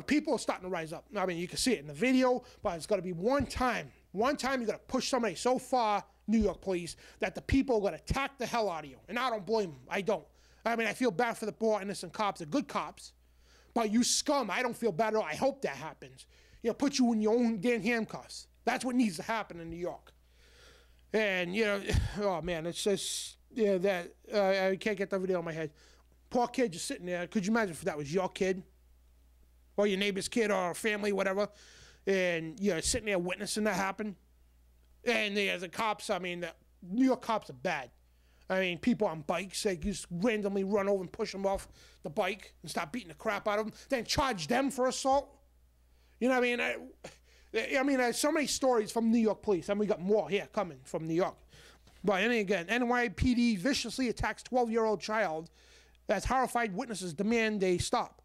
people are starting to rise up. I mean, you can see it in the video, but it's got to be one time you got to push somebody so far, New York police, that the people are going to attack the hell out of you. And I don't blame them. I don't. I mean, I feel bad for the poor innocent cops. They're good cops. But you scum, I don't feel bad at all. I hope that happens. You know, put you in your own damn handcuffs. That's what needs to happen in New York. And, you know, oh, man, it's just, yeah, that, I can't get that video in my head. Poor kid just sitting there. Could you imagine if that was your kid? Or your neighbor's kid or family, whatever, and you're sitting there witnessing that happen. And the cops, I mean, the New York cops are bad. I mean, people on bikes, they just randomly run over and push them off the bike and start beating the crap out of them, then charge them for assault. You know what I mean? There's so many stories from New York police, and we got more here coming from New York. But again, NYPD viciously attacks 12-year-old child as horrified witnesses demand they stop.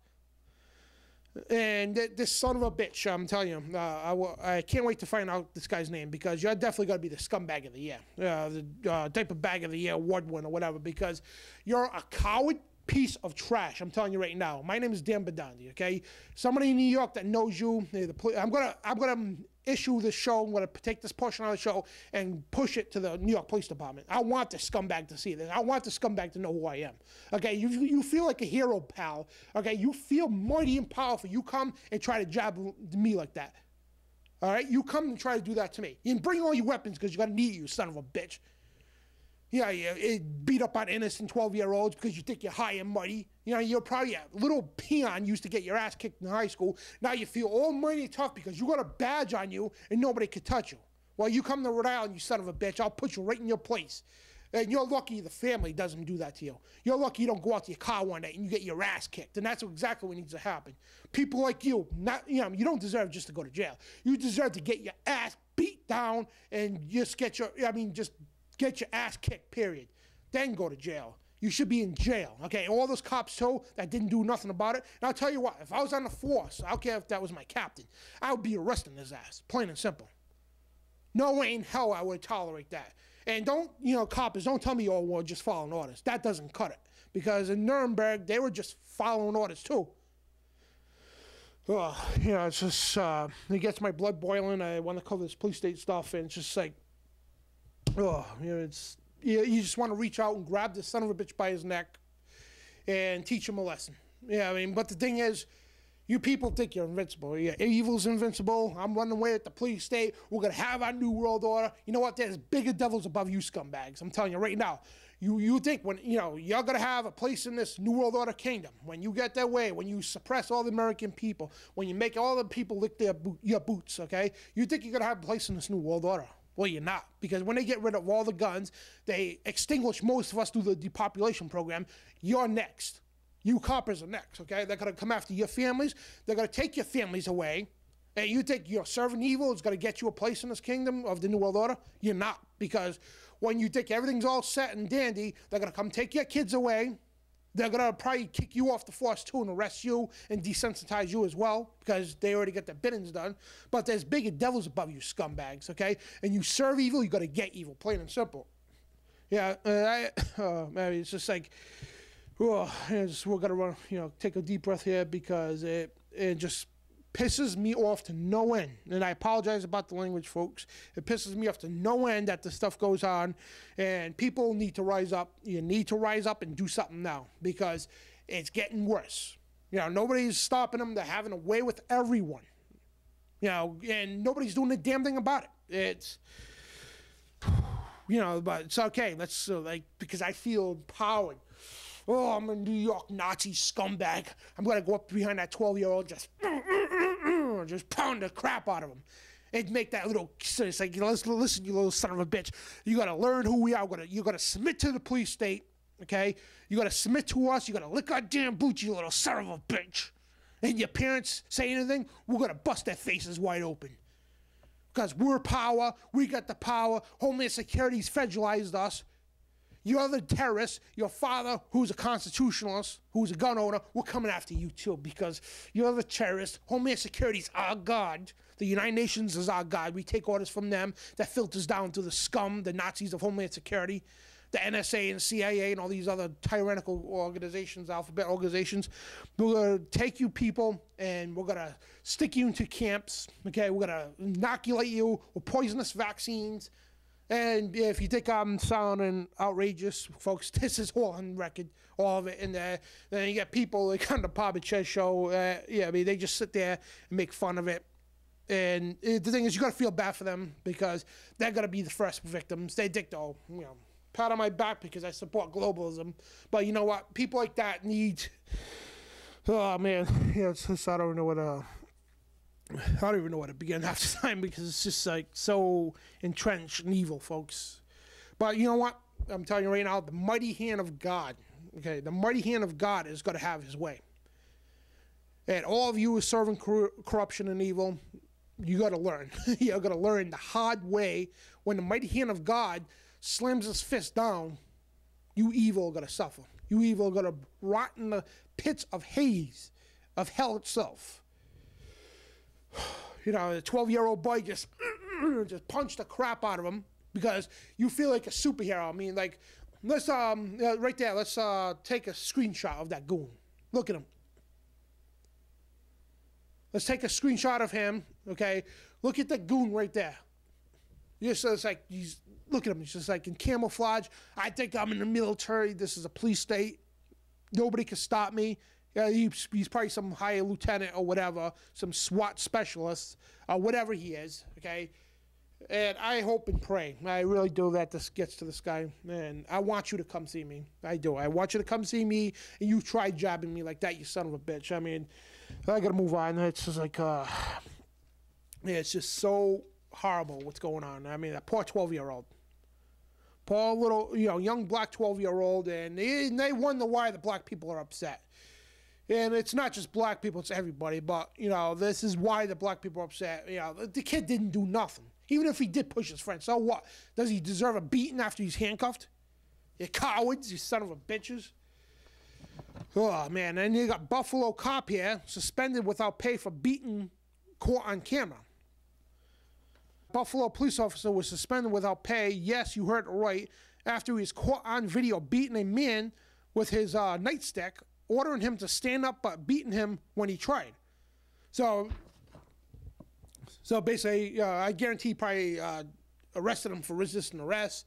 And this son of a bitch, I'm telling you, I can't wait to find out this guy's name, because you're definitely going to be the scumbag of the year, the type of bag of the year award winner or whatever, because you're a coward piece of trash. I'm telling you right now. My name is Dan Bidondi, okay? Somebody in New York that knows you, I'm gonna issue this show. I'm gonna take this portion of the show and push it to the New York Police Department. I want the scumbag to see this. I want the scumbag to know who I am. Okay, you feel like a hero, pal. Okay, you feel mighty and powerful. You come and try to jab me like that. All right, you come and try to do that to me. And bring all your weapons, because you're gonna need you, son of a bitch. Yeah, you beat up on innocent 12-year-olds because you think you're high and mighty. You know, you're probably a little peon, used to get your ass kicked in high school. Now you feel all mighty tough because you got a badge on you and nobody could touch you. Well, you come to Rhode Island, you son of a bitch, I'll put you right in your place. And you're lucky the family doesn't do that to you. You're lucky you don't go out to your car one day and you get your ass kicked. And that's exactly what needs to happen. People like you, you don't deserve just to go to jail. You deserve to get your ass beat down and just get your ass kicked, period. Then go to jail. You should be in jail, okay? All those cops, too, that didn't do nothing about it. And I'll tell you what, if I was on the force, I don't care if that was my captain, I would be arresting his ass, plain and simple. No way in hell I would tolerate that. And don't, coppers, don't tell me, oh, well, just following orders. That doesn't cut it. Because in Nuremberg, they were just following orders too. It's just, it gets my blood boiling. I want to cover this police state stuff, and it's just like, it's, you just want to reach out and grab this son of a bitch by his neck and teach him a lesson. Yeah, I mean, but the thing is, you people think you're invincible. Yeah, evil's invincible. I'm running away at the police state. We're going to have our new world order. You know what? There's bigger devils above you scumbags. I'm telling you right now. You think when, you're going to have a place in this new world order kingdom, when you get that way, when you suppress all the American people, when you make all the people lick your boots, okay? You think you're going to have a place in this new world order. Well, you're not. Because when they get rid of all the guns, they extinguish most of us through the depopulation program. You're next. You coppers are next, okay? They're going to come after your families. They're going to take your families away. And you think you're serving evil is going to get you a place in this kingdom of the New World Order? You're not. Because when you think everything's all set and dandy, they're going to come take your kids away. They're going to probably kick you off the force too and arrest you and desensitize you as well because they already got their biddings done. But there's bigger devils above you scumbags, okay? And you serve evil, you got to get evil, plain and simple. Yeah, man, it's just like... we're gonna take a deep breath here because it just pisses me off to no end. And I apologize about the language, folks. It pisses me off to no end that this stuff goes on, and people need to rise up. You need to rise up and do something now because it's getting worse. Nobody's stopping them. They're having a way with everyone. And nobody's doing a damn thing about it. It's but it's okay. Let's because I feel empowered. Oh, I'm a New York Nazi scumbag. I'm going to go up behind that 12-year-old, just pound the crap out of him. And make that little, it's like, listen, you little son of a bitch. You got to learn who we are. You got to submit to the police state, okay? You got to submit to us. You got to lick our damn boots, you little son of a bitch. And your parents say anything, we're going to bust their faces wide open. Because we're power. We got the power. Homeland Security's federalized us. You're the terrorist. Your father, who's a constitutionalist, who's a gun owner, we're coming after you too because you're the terrorist. Homeland Security's our God. The United Nations is our God. We take orders from them. That filters down to the scum, the Nazis of Homeland Security, the NSA and CIA and all these other tyrannical organizations, alphabet organizations. We're going to take you people and we're going to stick you into camps. Okay, we're going to inoculate you with poisonous vaccines. And if you think I'm sounding outrageous, folks, this is all on record, all of it. And then you get people like on the Patriots show, they just sit there and make fun of it. And the thing is, you got to feel bad for them because they're going to be the first victims. They think, pat on my back because I support globalism. But you know what? People like that need, it's just, I don't even know where to begin half the time because it's just like so entrenched in evil, folks. But you know what? I'm telling you right now, the mighty hand of God, okay, the mighty hand of God is going to have his way. And all of you who are serving corruption and evil, you got to learn. You're going to learn the hard way. When the mighty hand of God slams his fist down, you evil are going to suffer. You evil are going to rot in the pits of Hades, of hell itself. The 12-year-old boy just punched the crap out of him because you feel like a superhero. I mean, like, let's right there. Let's take a screenshot of that goon. Look at him. Let's take a screenshot of him. Okay, look at the goon right there. It's like look at him. He's just like in camouflage. I think I'm in the military. This is a police state. Nobody can stop me. Yeah, he's probably some higher lieutenant or whatever, some SWAT specialist or whatever he is, okay? And I hope and pray, I really do, that this gets to this guy. And I want you to come see me. I do. I want you to come see me, and you try jabbing me like that, you son of a bitch. I mean, I got to move on. It's just like, it's just so horrible what's going on. I mean, that poor 12-year-old. Poor little, young black 12-year-old, and they wonder why the black people are upset. And it's not just black people, it's everybody. But, this is why the black people are upset. The kid didn't do nothing. Even if he did push his friend, so what? Does he deserve a beating after he's handcuffed? You cowards, you son of a bitches. Oh, man. And you got Buffalo cop here, suspended without pay for beating caught on camera. Buffalo police officer was suspended without pay. Yes, you heard it right. After he was caught on video beating a man with his nightstick, ordering him to stand up but beating him when he tried. So basically, I guarantee he probably arrested him for resisting arrest.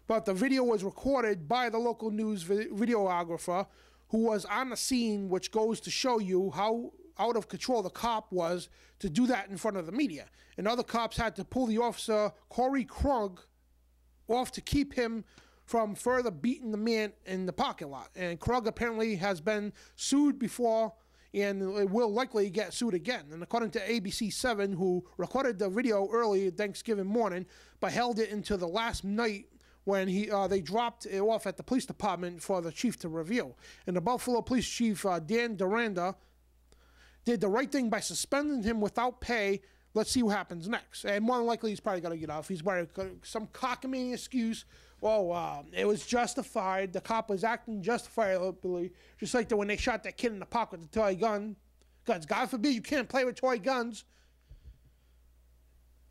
But the video was recorded by the local news videographer who was on the scene, which goes to show you how out of control the cop was to do that in front of the media. And other cops had to pull the officer, Corey Krug, off to keep him from further beating the man in the parking lot. And Krug apparently has been sued before and will likely get sued again. And according to ABC7, who recorded the video early Thanksgiving morning, but held it into the last night when they dropped it off at the police department for the chief to review. And the Buffalo Police Chief, Dan Doranda, did the right thing by suspending him without pay. Let's see what happens next. And more than likely, he's probably going to get off. He's probably got some cockamamie excuse. Well, it was justified. The cop was acting justifiably, just like when they shot that kid in the park with the toy gun. Because God forbid you can't play with toy guns.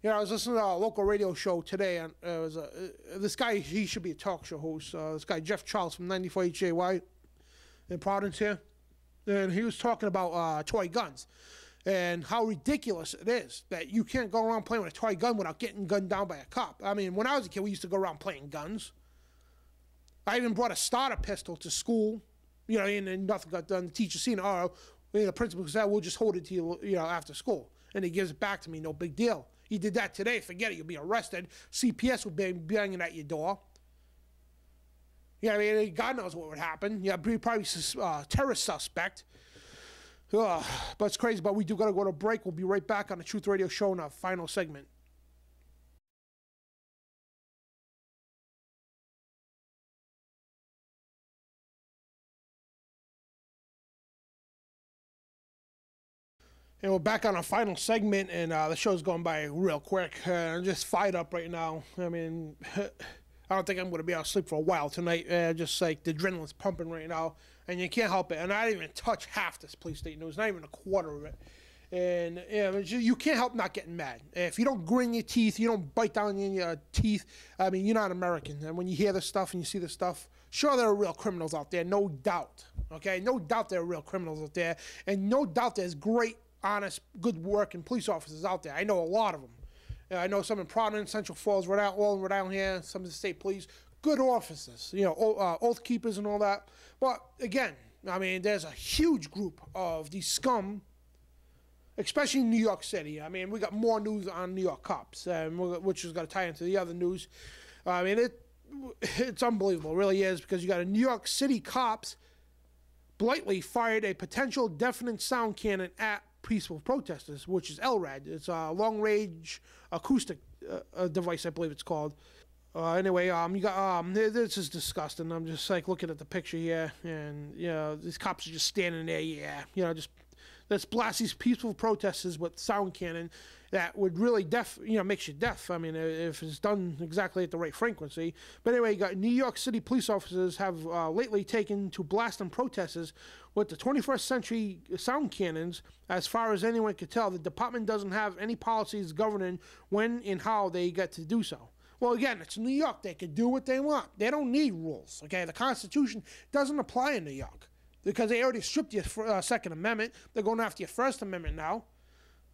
You know, I was listening to a local radio show today, and it was this guy. He should be a talk show host. This guy Jeff Charles from 94 HJY in Providence here, and he was talking about toy guns and how ridiculous it is that you can't go around playing with a toy gun without getting gunned down by a cop. I mean, when I was a kid, we used to go around playing guns. I even brought a starter pistol to school, you know, and nothing got done. The teacher seen it. Oh, the principal said, "We'll just hold it to you, you know, after school," and he gives it back to me. No big deal. He did that today. Forget it. You'll be arrested. CPS will be banging at your door. Yeah, I mean, God knows what would happen. Yeah, probably terrorist suspect. But it's crazy. But we do got to go to break. We'll be right back on the Truth Radio Show in our final segment. And we're back on our final segment, and the show's going by real quick. I'm just fired up right now. I mean, I don't think I'm going to be able to sleep for a while tonight. Just like the adrenaline's pumping right now, and you can't help it. And I didn't even touch half this police state news, not even a quarter of it. And yeah, you can't help not getting mad. If you don't grin your teeth, you don't bite down in your teeth, I mean, you're not American. And when you hear this stuff and you see this stuff, sure, there are real criminals out there, no doubt. Okay, no doubt there are real criminals out there, and no doubt there's great, honest, good working police officers out there. I know a lot of them. I know some in Providence, Central Falls, all in Rhode Island here, some of the state police, good officers, you know, oath keepers and all that. But again, I mean, there's a huge group of these scum, especially in New York City. I mean, we got more news on New York cops, which is going to tie into the other news. I mean, it's unbelievable, it really is, because you got a New York City cops blatantly fired a potential deafening sound cannon at peaceful protesters, which is LRAD. It's a long-range acoustic device, I believe it's called. Anyway, you got this is disgusting. I'm just like looking at the picture here, and you know these cops are just standing there. Yeah, you know, just let's blast these peaceful protesters with sound cannon that would really makes you deaf. I mean, if it's done exactly at the right frequency. But anyway, you got New York City police officers have lately taken to blasting protesters with the 21st century sound cannons. As far as anyone could tell, the department doesn't have any policies governing when and how they get to do so. Well, again, it's New York. They can do what they want. They don't need rules, okay? The Constitution doesn't apply in New York because they already stripped your Second Amendment. They're going after your First Amendment now.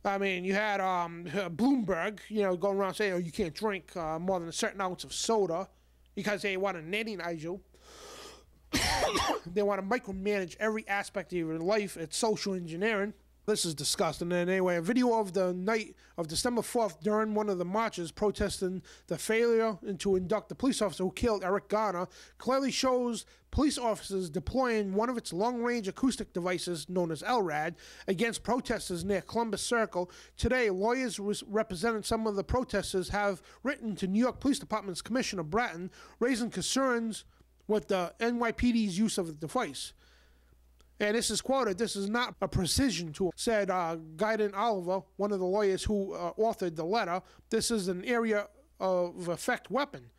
I mean, you had Bloomberg, you know, going around saying, oh, you can't drink more than a certain ounce of soda because they want to nanny-nize you. They want to micromanage every aspect of your life. It's social engineering. This is disgusting. And anyway, a video of the night of December 4th during one of the marches protesting the failure to induct the police officer who killed Eric Garner clearly shows police officers deploying one of its long-range acoustic devices known as LRAD against protesters near Columbus Circle. Today, lawyers representing some of the protesters have written to New York Police Department's Commissioner Bratton, raising concerns with the NYPD's use of the device. And this is quoted, "This is not a precision tool," said Guyden Oliver, one of the lawyers who authored the letter. "This is an area of effect weapon.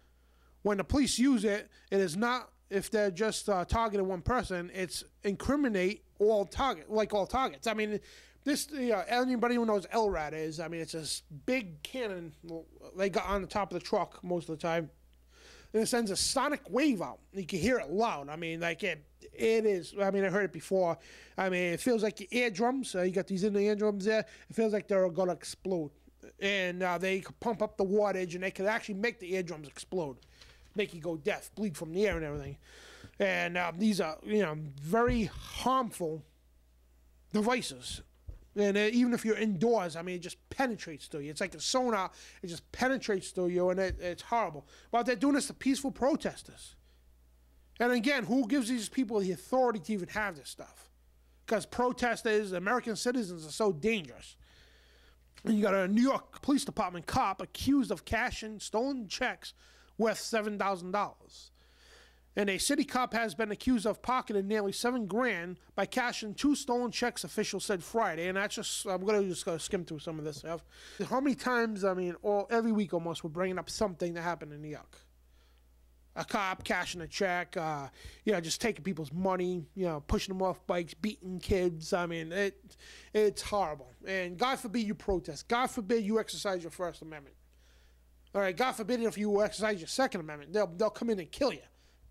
When the police use it, it is not if they're just targeting one person, it's incriminate all targets. I mean, This, anybody who knows LRAD is, I mean, it's this big cannon they got on the top of the truck most of the time. And it sends a sonic wave out. You can hear it loud. I mean, like it is. I mean, I heard it before. I mean, it feels like your eardrums. You got these in the eardrums there. It feels like they're going to explode. And they can pump up the wattage, and they can actually make the eardrums explode, make you go deaf, bleed from the air and everything. And these are, very harmful devices. And even if you're indoors, I mean, it just penetrates through you. It's like a sonar. It just penetrates through you, and it's horrible. But they're doing this to peaceful protesters. And again, who gives these people the authority to even have this stuff? Because protesters, American citizens, are so dangerous. And you got a New York Police Department cop accused of cashing stolen checks worth $7,000. And a city cop has been accused of pocketing nearly $7 grand by cashing 2 stolen checks, officials said Friday. And that's just, I'm going to just skim through some of this stuff. How many times, I mean, every week almost, we're bringing up something that happened in New York. A cop cashing a check, just taking people's money, pushing them off bikes, beating kids. I mean, it's horrible. And God forbid you protest. God forbid you exercise your First Amendment. All right, God forbid if you exercise your Second Amendment, they'll come in and kill you.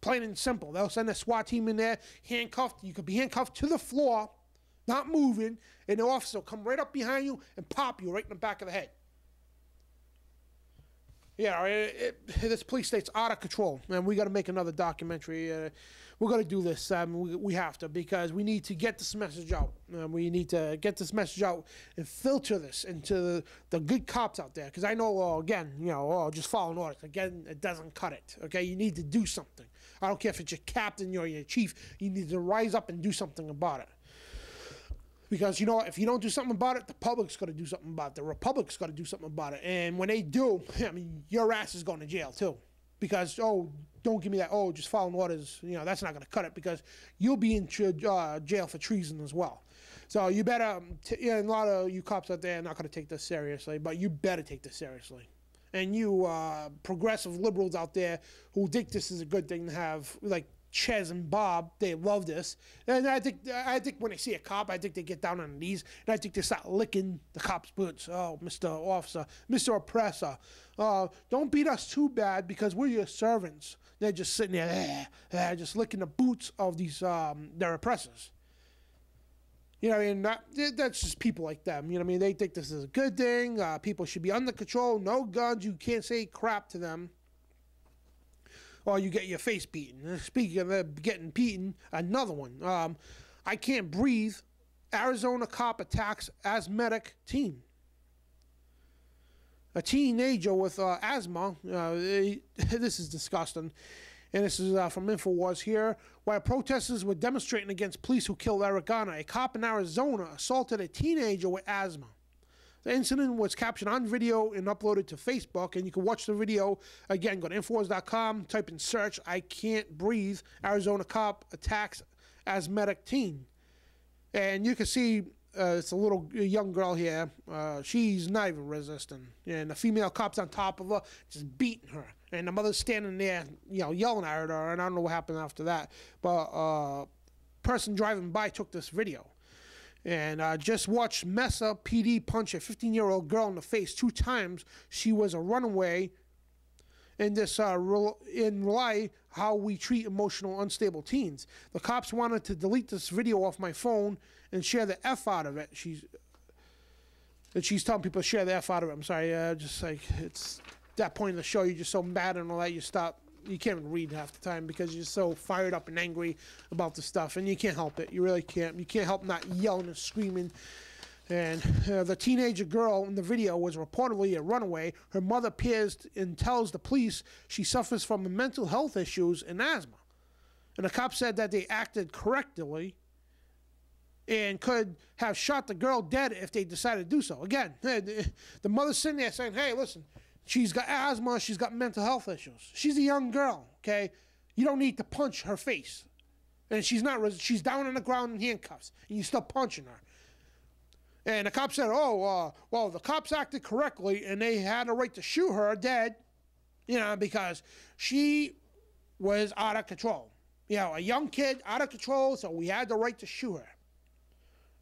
Plain and simple. They'll send a SWAT team in there, handcuffed. You could be handcuffed to the floor, not moving, and the officer will come right up behind you and pop you right in the back of the head. Yeah, this police state's out of control, and we got to make another documentary. We're going to do this. We have to, because we need to get this message out. We need to get this message out and filter this into the good cops out there. Because I know, again, just following orders. Again, it doesn't cut it. Okay, you need to do something. I don't care if it's your captain or your chief. You need to rise up and do something about it. Because, if you don't do something about it, the public's got to do something about it. The Republic's got to do something about it. And when they do, I mean, your ass is going to jail, too. Because, don't give me that, just following orders, that's not going to cut it. Because you'll be in jail for treason as well. So you better, a lot of you cops out there are not going to take this seriously, but you better take this seriously. And you progressive liberals out there who think this is a good thing to have, like Ches and Bob, they love this. And I think when they see a cop, I think they get down on their knees, and I think they start licking the cop's boots. Oh, Mr. Officer, Mr. Oppressor, don't beat us too bad because we're your servants. They're just sitting there, just licking the boots of these their oppressors. That's just people like them. They think this is a good thing. People should be under control. No guns. You can't say crap to them. Or you get your face beaten. Speaking of getting beaten, another one. I can't breathe. Arizona cop attacks asthmatic teen. A teenager with asthma. This is disgusting. And this is from InfoWars here. While protesters were demonstrating against police who killed Eric Garner, a cop in Arizona assaulted a teenager with asthma. The incident was captured on video and uploaded to Facebook, and you can watch the video. Again, go to Infowars.com, type in search, I can't breathe, Arizona cop attacks asthmatic teen. And you can see it's a young girl here. She's not even resisting. And the female cop's on top of her, just beating her. And the mother's standing there, yelling at her, and I don't know what happened after that. But a person driving by took this video. And just watched Mesa PD punch a 15-year-old girl in the face 2 times. She was a runaway in this in Raleigh, how we treat emotional unstable teens. The cops wanted to delete this video off my phone and share the F out of it. She's telling people to share the F out of it. I'm sorry, just like it's that point in the show, you're just so mad and all that, you stop. You can't even read half the time because you're so fired up and angry about the stuff, and you can't help it. You really can't. You can't help not yelling and screaming. And the teenager girl in the video was reportedly a runaway. Her mother appears and tells the police she suffers from mental health issues and asthma. And the cop said that they acted correctly and could have shot the girl dead if they decided to do so. Again, the mother's sitting there saying, hey, listen, she's got asthma, she's got mental health issues. She's a young girl, okay? You don't need to punch her face. And she's she's down on the ground in handcuffs, and you're still punching her. And the cop said, well, the cops acted correctly, and they had a right to shoot her dead, because she was out of control. A young kid, out of control, so we had the right to shoot her.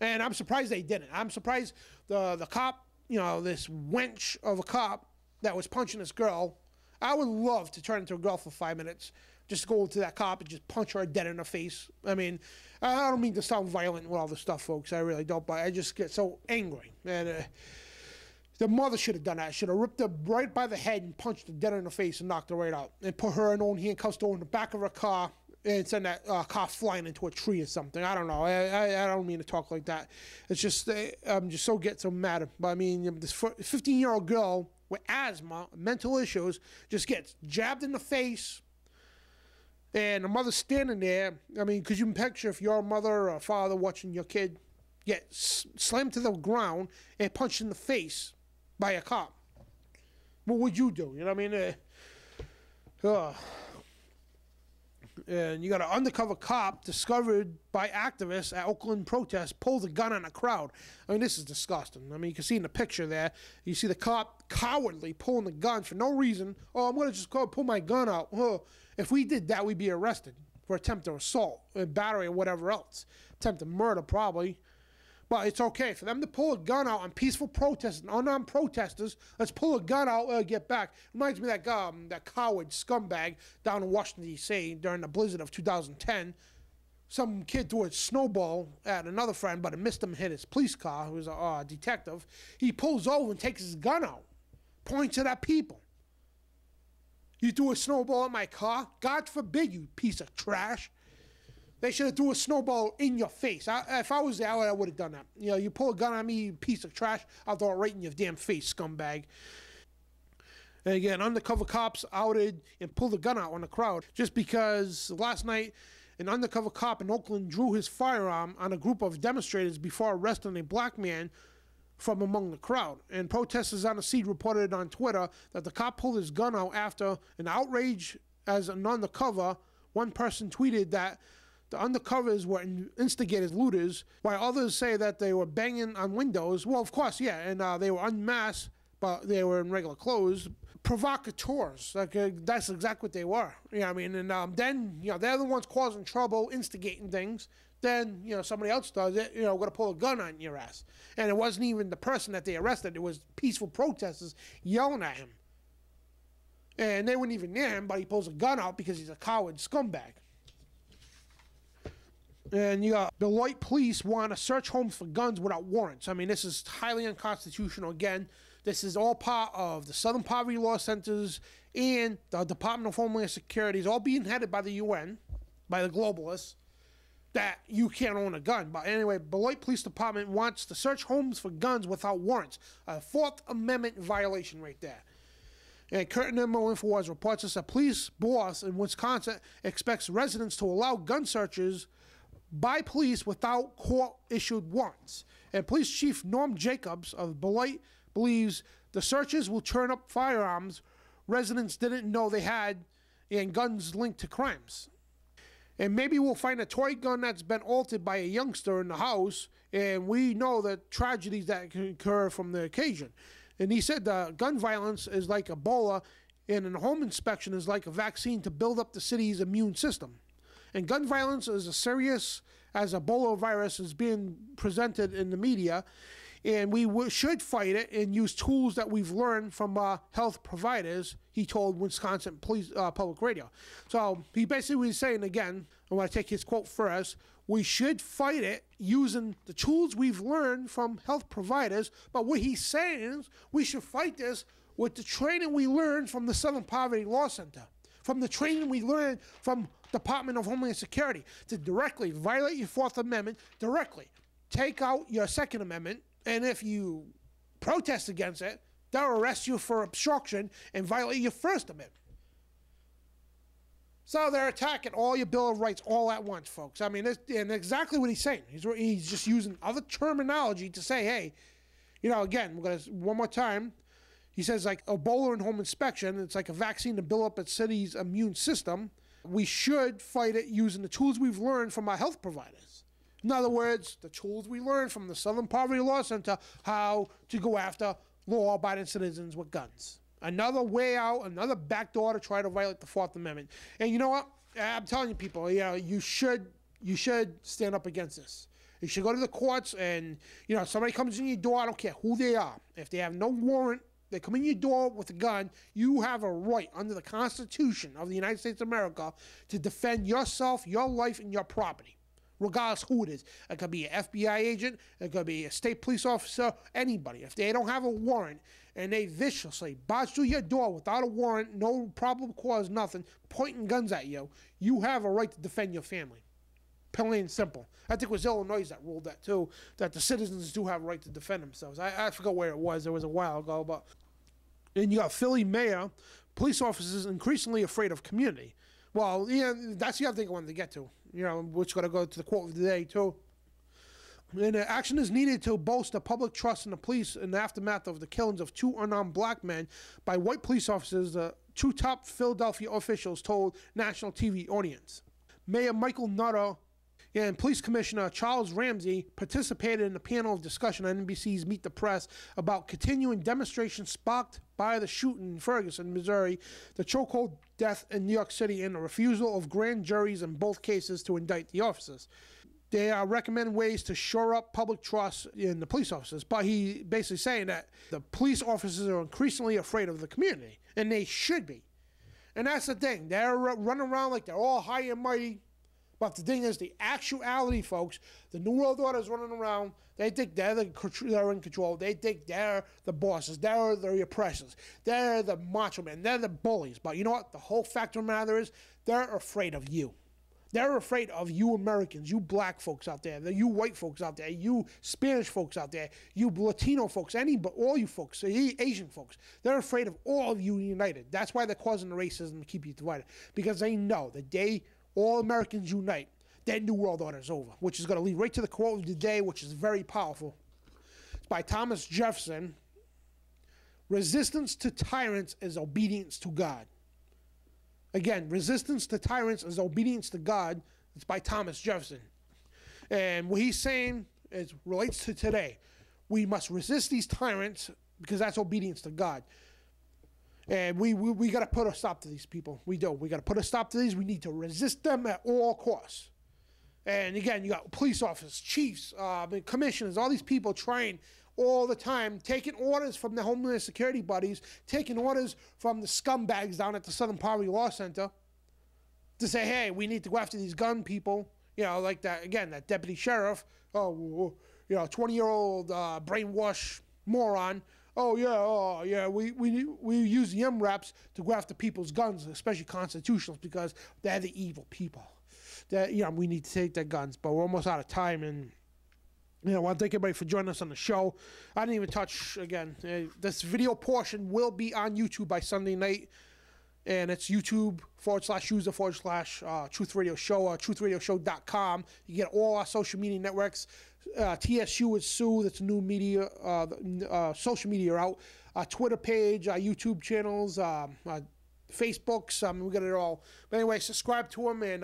And I'm surprised they didn't. I'm surprised the cop, this wench of a cop that was punching this girl. I would love to turn into a girl for 5 minutes. Just go to that cop and just punch her dead in the face. I mean, I don't mean to sound violent with all this stuff, folks. I really don't. But I just get so angry. And the mother should have done that. Should have ripped her right by the head and punched her dead in the face and knocked her right out. And put her in own handcuffs, throw her in the back of her car, and send that car flying into a tree or something. I don't know. I don't mean to talk like that. It's just, I'm just so mad. But I mean, this 15-year-old girl with asthma, mental issues, just gets jabbed in the face. And the mother's standing there. I mean, could you picture if your mother or father watching your kid get slammed to the ground and punched in the face by a cop? What would you do? You know what I mean? And you got an undercover cop discovered by activists at Oakland protests pulled a gun on a crowd. I mean, this is disgusting. I mean, you can see in the picture there, you see the cop cowardly pulling the gun for no reason. Oh, I'm going to just go pull my gun out. Oh, if we did that, we'd be arrested for attempted assault, battery, or whatever else. Attempted murder, probably. But it's okay for them to pull a gun out on peaceful protesters and unarmed protesters. Let's pull a gun out, get back. Reminds me of that coward scumbag down in Washington, D.C. during the blizzard of 2010. Some kid threw a snowball at another friend, but it missed him and hit his police car, who was a detective. He pulls over and takes his gun out, points it at people. You threw a snowball at my car? God forbid, you piece of trash. They should have threw a snowball in your face. If I was there, I would have done that. You pull a gun on me, you piece of trash, I'll throw it right in your damn face, scumbag. And again, undercover cops outed and pulled a gun out on the crowd just because last night an undercover cop in Oakland drew his firearm on a group of demonstrators before arresting a black man from among the crowd. And protesters on the scene reported on Twitter that the cop pulled his gun out after an outrage as an undercover. One person tweeted that the undercovers were instigated looters, while others say that they were banging on windows. Well, of course, yeah, and they were unmasked, but they were in regular clothes. Provocateurs, that's exactly what they were. I mean, and then, they're the ones causing trouble, instigating things. Then, somebody else does it, we're going to pull a gun on your ass. And it wasn't even the person that they arrested. It was peaceful protesters yelling at him. And they weren't even near him, but he pulls a gun out because he's a coward scumbag. And Beloit police want to search homes for guns without warrants. I mean, this is highly unconstitutional. Again, this is all part of the Southern Poverty Law Centers and the Department of Homeland Security. It's all being headed by the UN, by the globalists, that you can't own a gun. But anyway, Beloit Police Department wants to search homes for guns without warrants. A Fourth Amendment violation right there. And Curtin MO Infowars reports us a police boss in Wisconsin expects residents to allow gun searches by police without court-issued warrants. And Police Chief Norm Jacobs of Beloit believes the searches will turn up firearms residents didn't know they had and guns linked to crimes. And maybe we'll find a toy gun that's been altered by a youngster in the house, and we know the tragedies that can occur from the occasion. And he said gun violence is like Ebola, and a home inspection is like a vaccine to build up the city's immune system. And gun violence is as serious as Ebola virus is being presented in the media. And we should fight it and use tools that we've learned from health providers, he told Wisconsin Police Public Radio. So he basically was saying, again, I want to take his quote first, we should fight it using the tools we've learned from health providers. But what he's saying is we should fight this with the training we learned from the Southern Poverty Law Center, from the training we learned from Department of Homeland Security to directly violate your Fourth Amendment, directly take out your Second Amendment, and if you protest against it, they'll arrest you for obstruction and violate your First Amendment. So they're attacking all your Bill of Rights all at once, folks. I mean, and exactly what he's saying. He's just using other terminology to say, hey, again, we're going to, one more time, he says like Ebola and home inspection, it's like a vaccine to build up a city's immune system. We should fight it using the tools we've learned from our health providers. In other words, the tools we learned from the Southern Poverty Law Center, how to go after law-abiding citizens with guns. Another way out, another backdoor to try to violate the Fourth Amendment. And you know what? I'm telling you people, you should stand up against this. You should go to the courts and, you know, somebody comes in your door, I don't care who they are. If they have no warrant, they come in your door with a gun, you have a right under the Constitution of the United States of America to defend yourself, your life, and your property, regardless who it is. It could be an FBI agent, it could be a state police officer, anybody. If they don't have a warrant and they viciously barge through your door without a warrant, no probable cause, nothing, pointing guns at you, you have a right to defend your family. Plain and simple. I think it was Illinois that ruled that too, that the citizens do have a right to defend themselves. I forgot where it was a while ago, but. And you got Philly mayor, police officers increasingly afraid of community. Well, yeah, that's the other thing I wanted to get to, you know, which got to go to the quote of the day too. And action is needed to bolster public trust in the police in the aftermath of the killings of 2 unarmed black men by white police officers, 2 top Philadelphia officials told national TV audience. Mayor Michael Nutter and Police Commissioner Charles Ramsey participated in a panel of discussion on NBC's Meet the Press about continuing demonstrations sparked by the shooting in Ferguson, Missouri, the chokehold death in New York City, and the refusal of grand juries in both cases to indict the officers. They recommend ways to shore up public trust in the police officers, but he basically saying that the police officers are increasingly afraid of the community, and they should be. And that's the thing. They're running around like they're all high and mighty. But the thing is, the actuality, folks, the New World Order is running around. They think they're in control. They think they're the bosses. They're the oppressors. They're the macho men. They're the bullies. But you know what? The whole fact of the matter is, they're afraid of you. They're afraid of you Americans, you black folks out there, you white folks out there, you Spanish folks out there, you Latino folks, all you folks, Asian folks. They're afraid of all of you united. That's why they're causing the racism to keep you divided. Because they know the day all Americans unite, that New World Order is over, which is going to lead right to the quote of the day, which is very powerful. It's by Thomas Jefferson. Resistance to tyrants is obedience to God. Again, resistance to tyrants is obedience to God. It's by Thomas Jefferson. And what he's saying is relates to today. We must resist these tyrants because that's obedience to God. And we got to put a stop to these people. We do. We got to put a stop to these. We need to resist them at all costs. And again, you got police officers, chiefs, commissioners, all these people trying all the time, taking orders from the Homeland Security buddies, taking orders from the scumbags down at the Southern Poverty Law Center to say, hey, we need to go after these gun people. You know, like that, again, that deputy sheriff, 20-year-old brainwash moron. Oh yeah, we use the MRAPs to go after people's guns, especially constitutionals, because they're the evil people. We need to take their guns, but we're almost out of time, and I want to thank everybody for joining us on the show. I didn't even touch, again, this video portion will be on YouTube by Sunday night, and it's YouTube.com/user/Truth Radio Show, truthradioshow.com. You get all our social media networks. TSU is Sue, that's new media, social media out. Our Twitter page, our YouTube channels, Facebooks, we got it all. But anyway, subscribe to them, and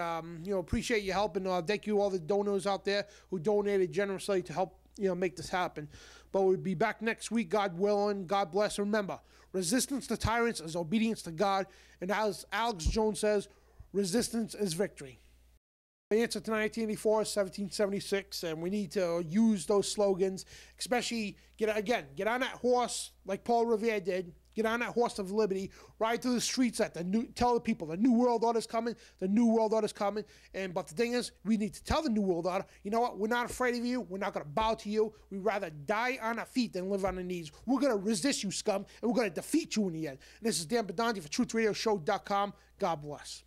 appreciate your help, and thank you all the donors out there who donated generously to help make this happen. But we'll be back next week, God willing. God bless. Remember, resistance to tyrants is obedience to God, and as Alex Jones says, resistance is victory. The answer to 1984 is 1776, and we need to use those slogans, especially get on that horse like Paul Revere did. Get on that horse of liberty, ride through the streets tell the people the New World Order is coming, the New World Order is coming. But the thing is, we need to tell the New World Order, you know what, we're not afraid of you, we're not going to bow to you, we'd rather die on our feet than live on our knees. We're going to resist you, scum, and we're going to defeat you in the end. And this is Dan Bidondi for TruthRadioShow.com. God bless.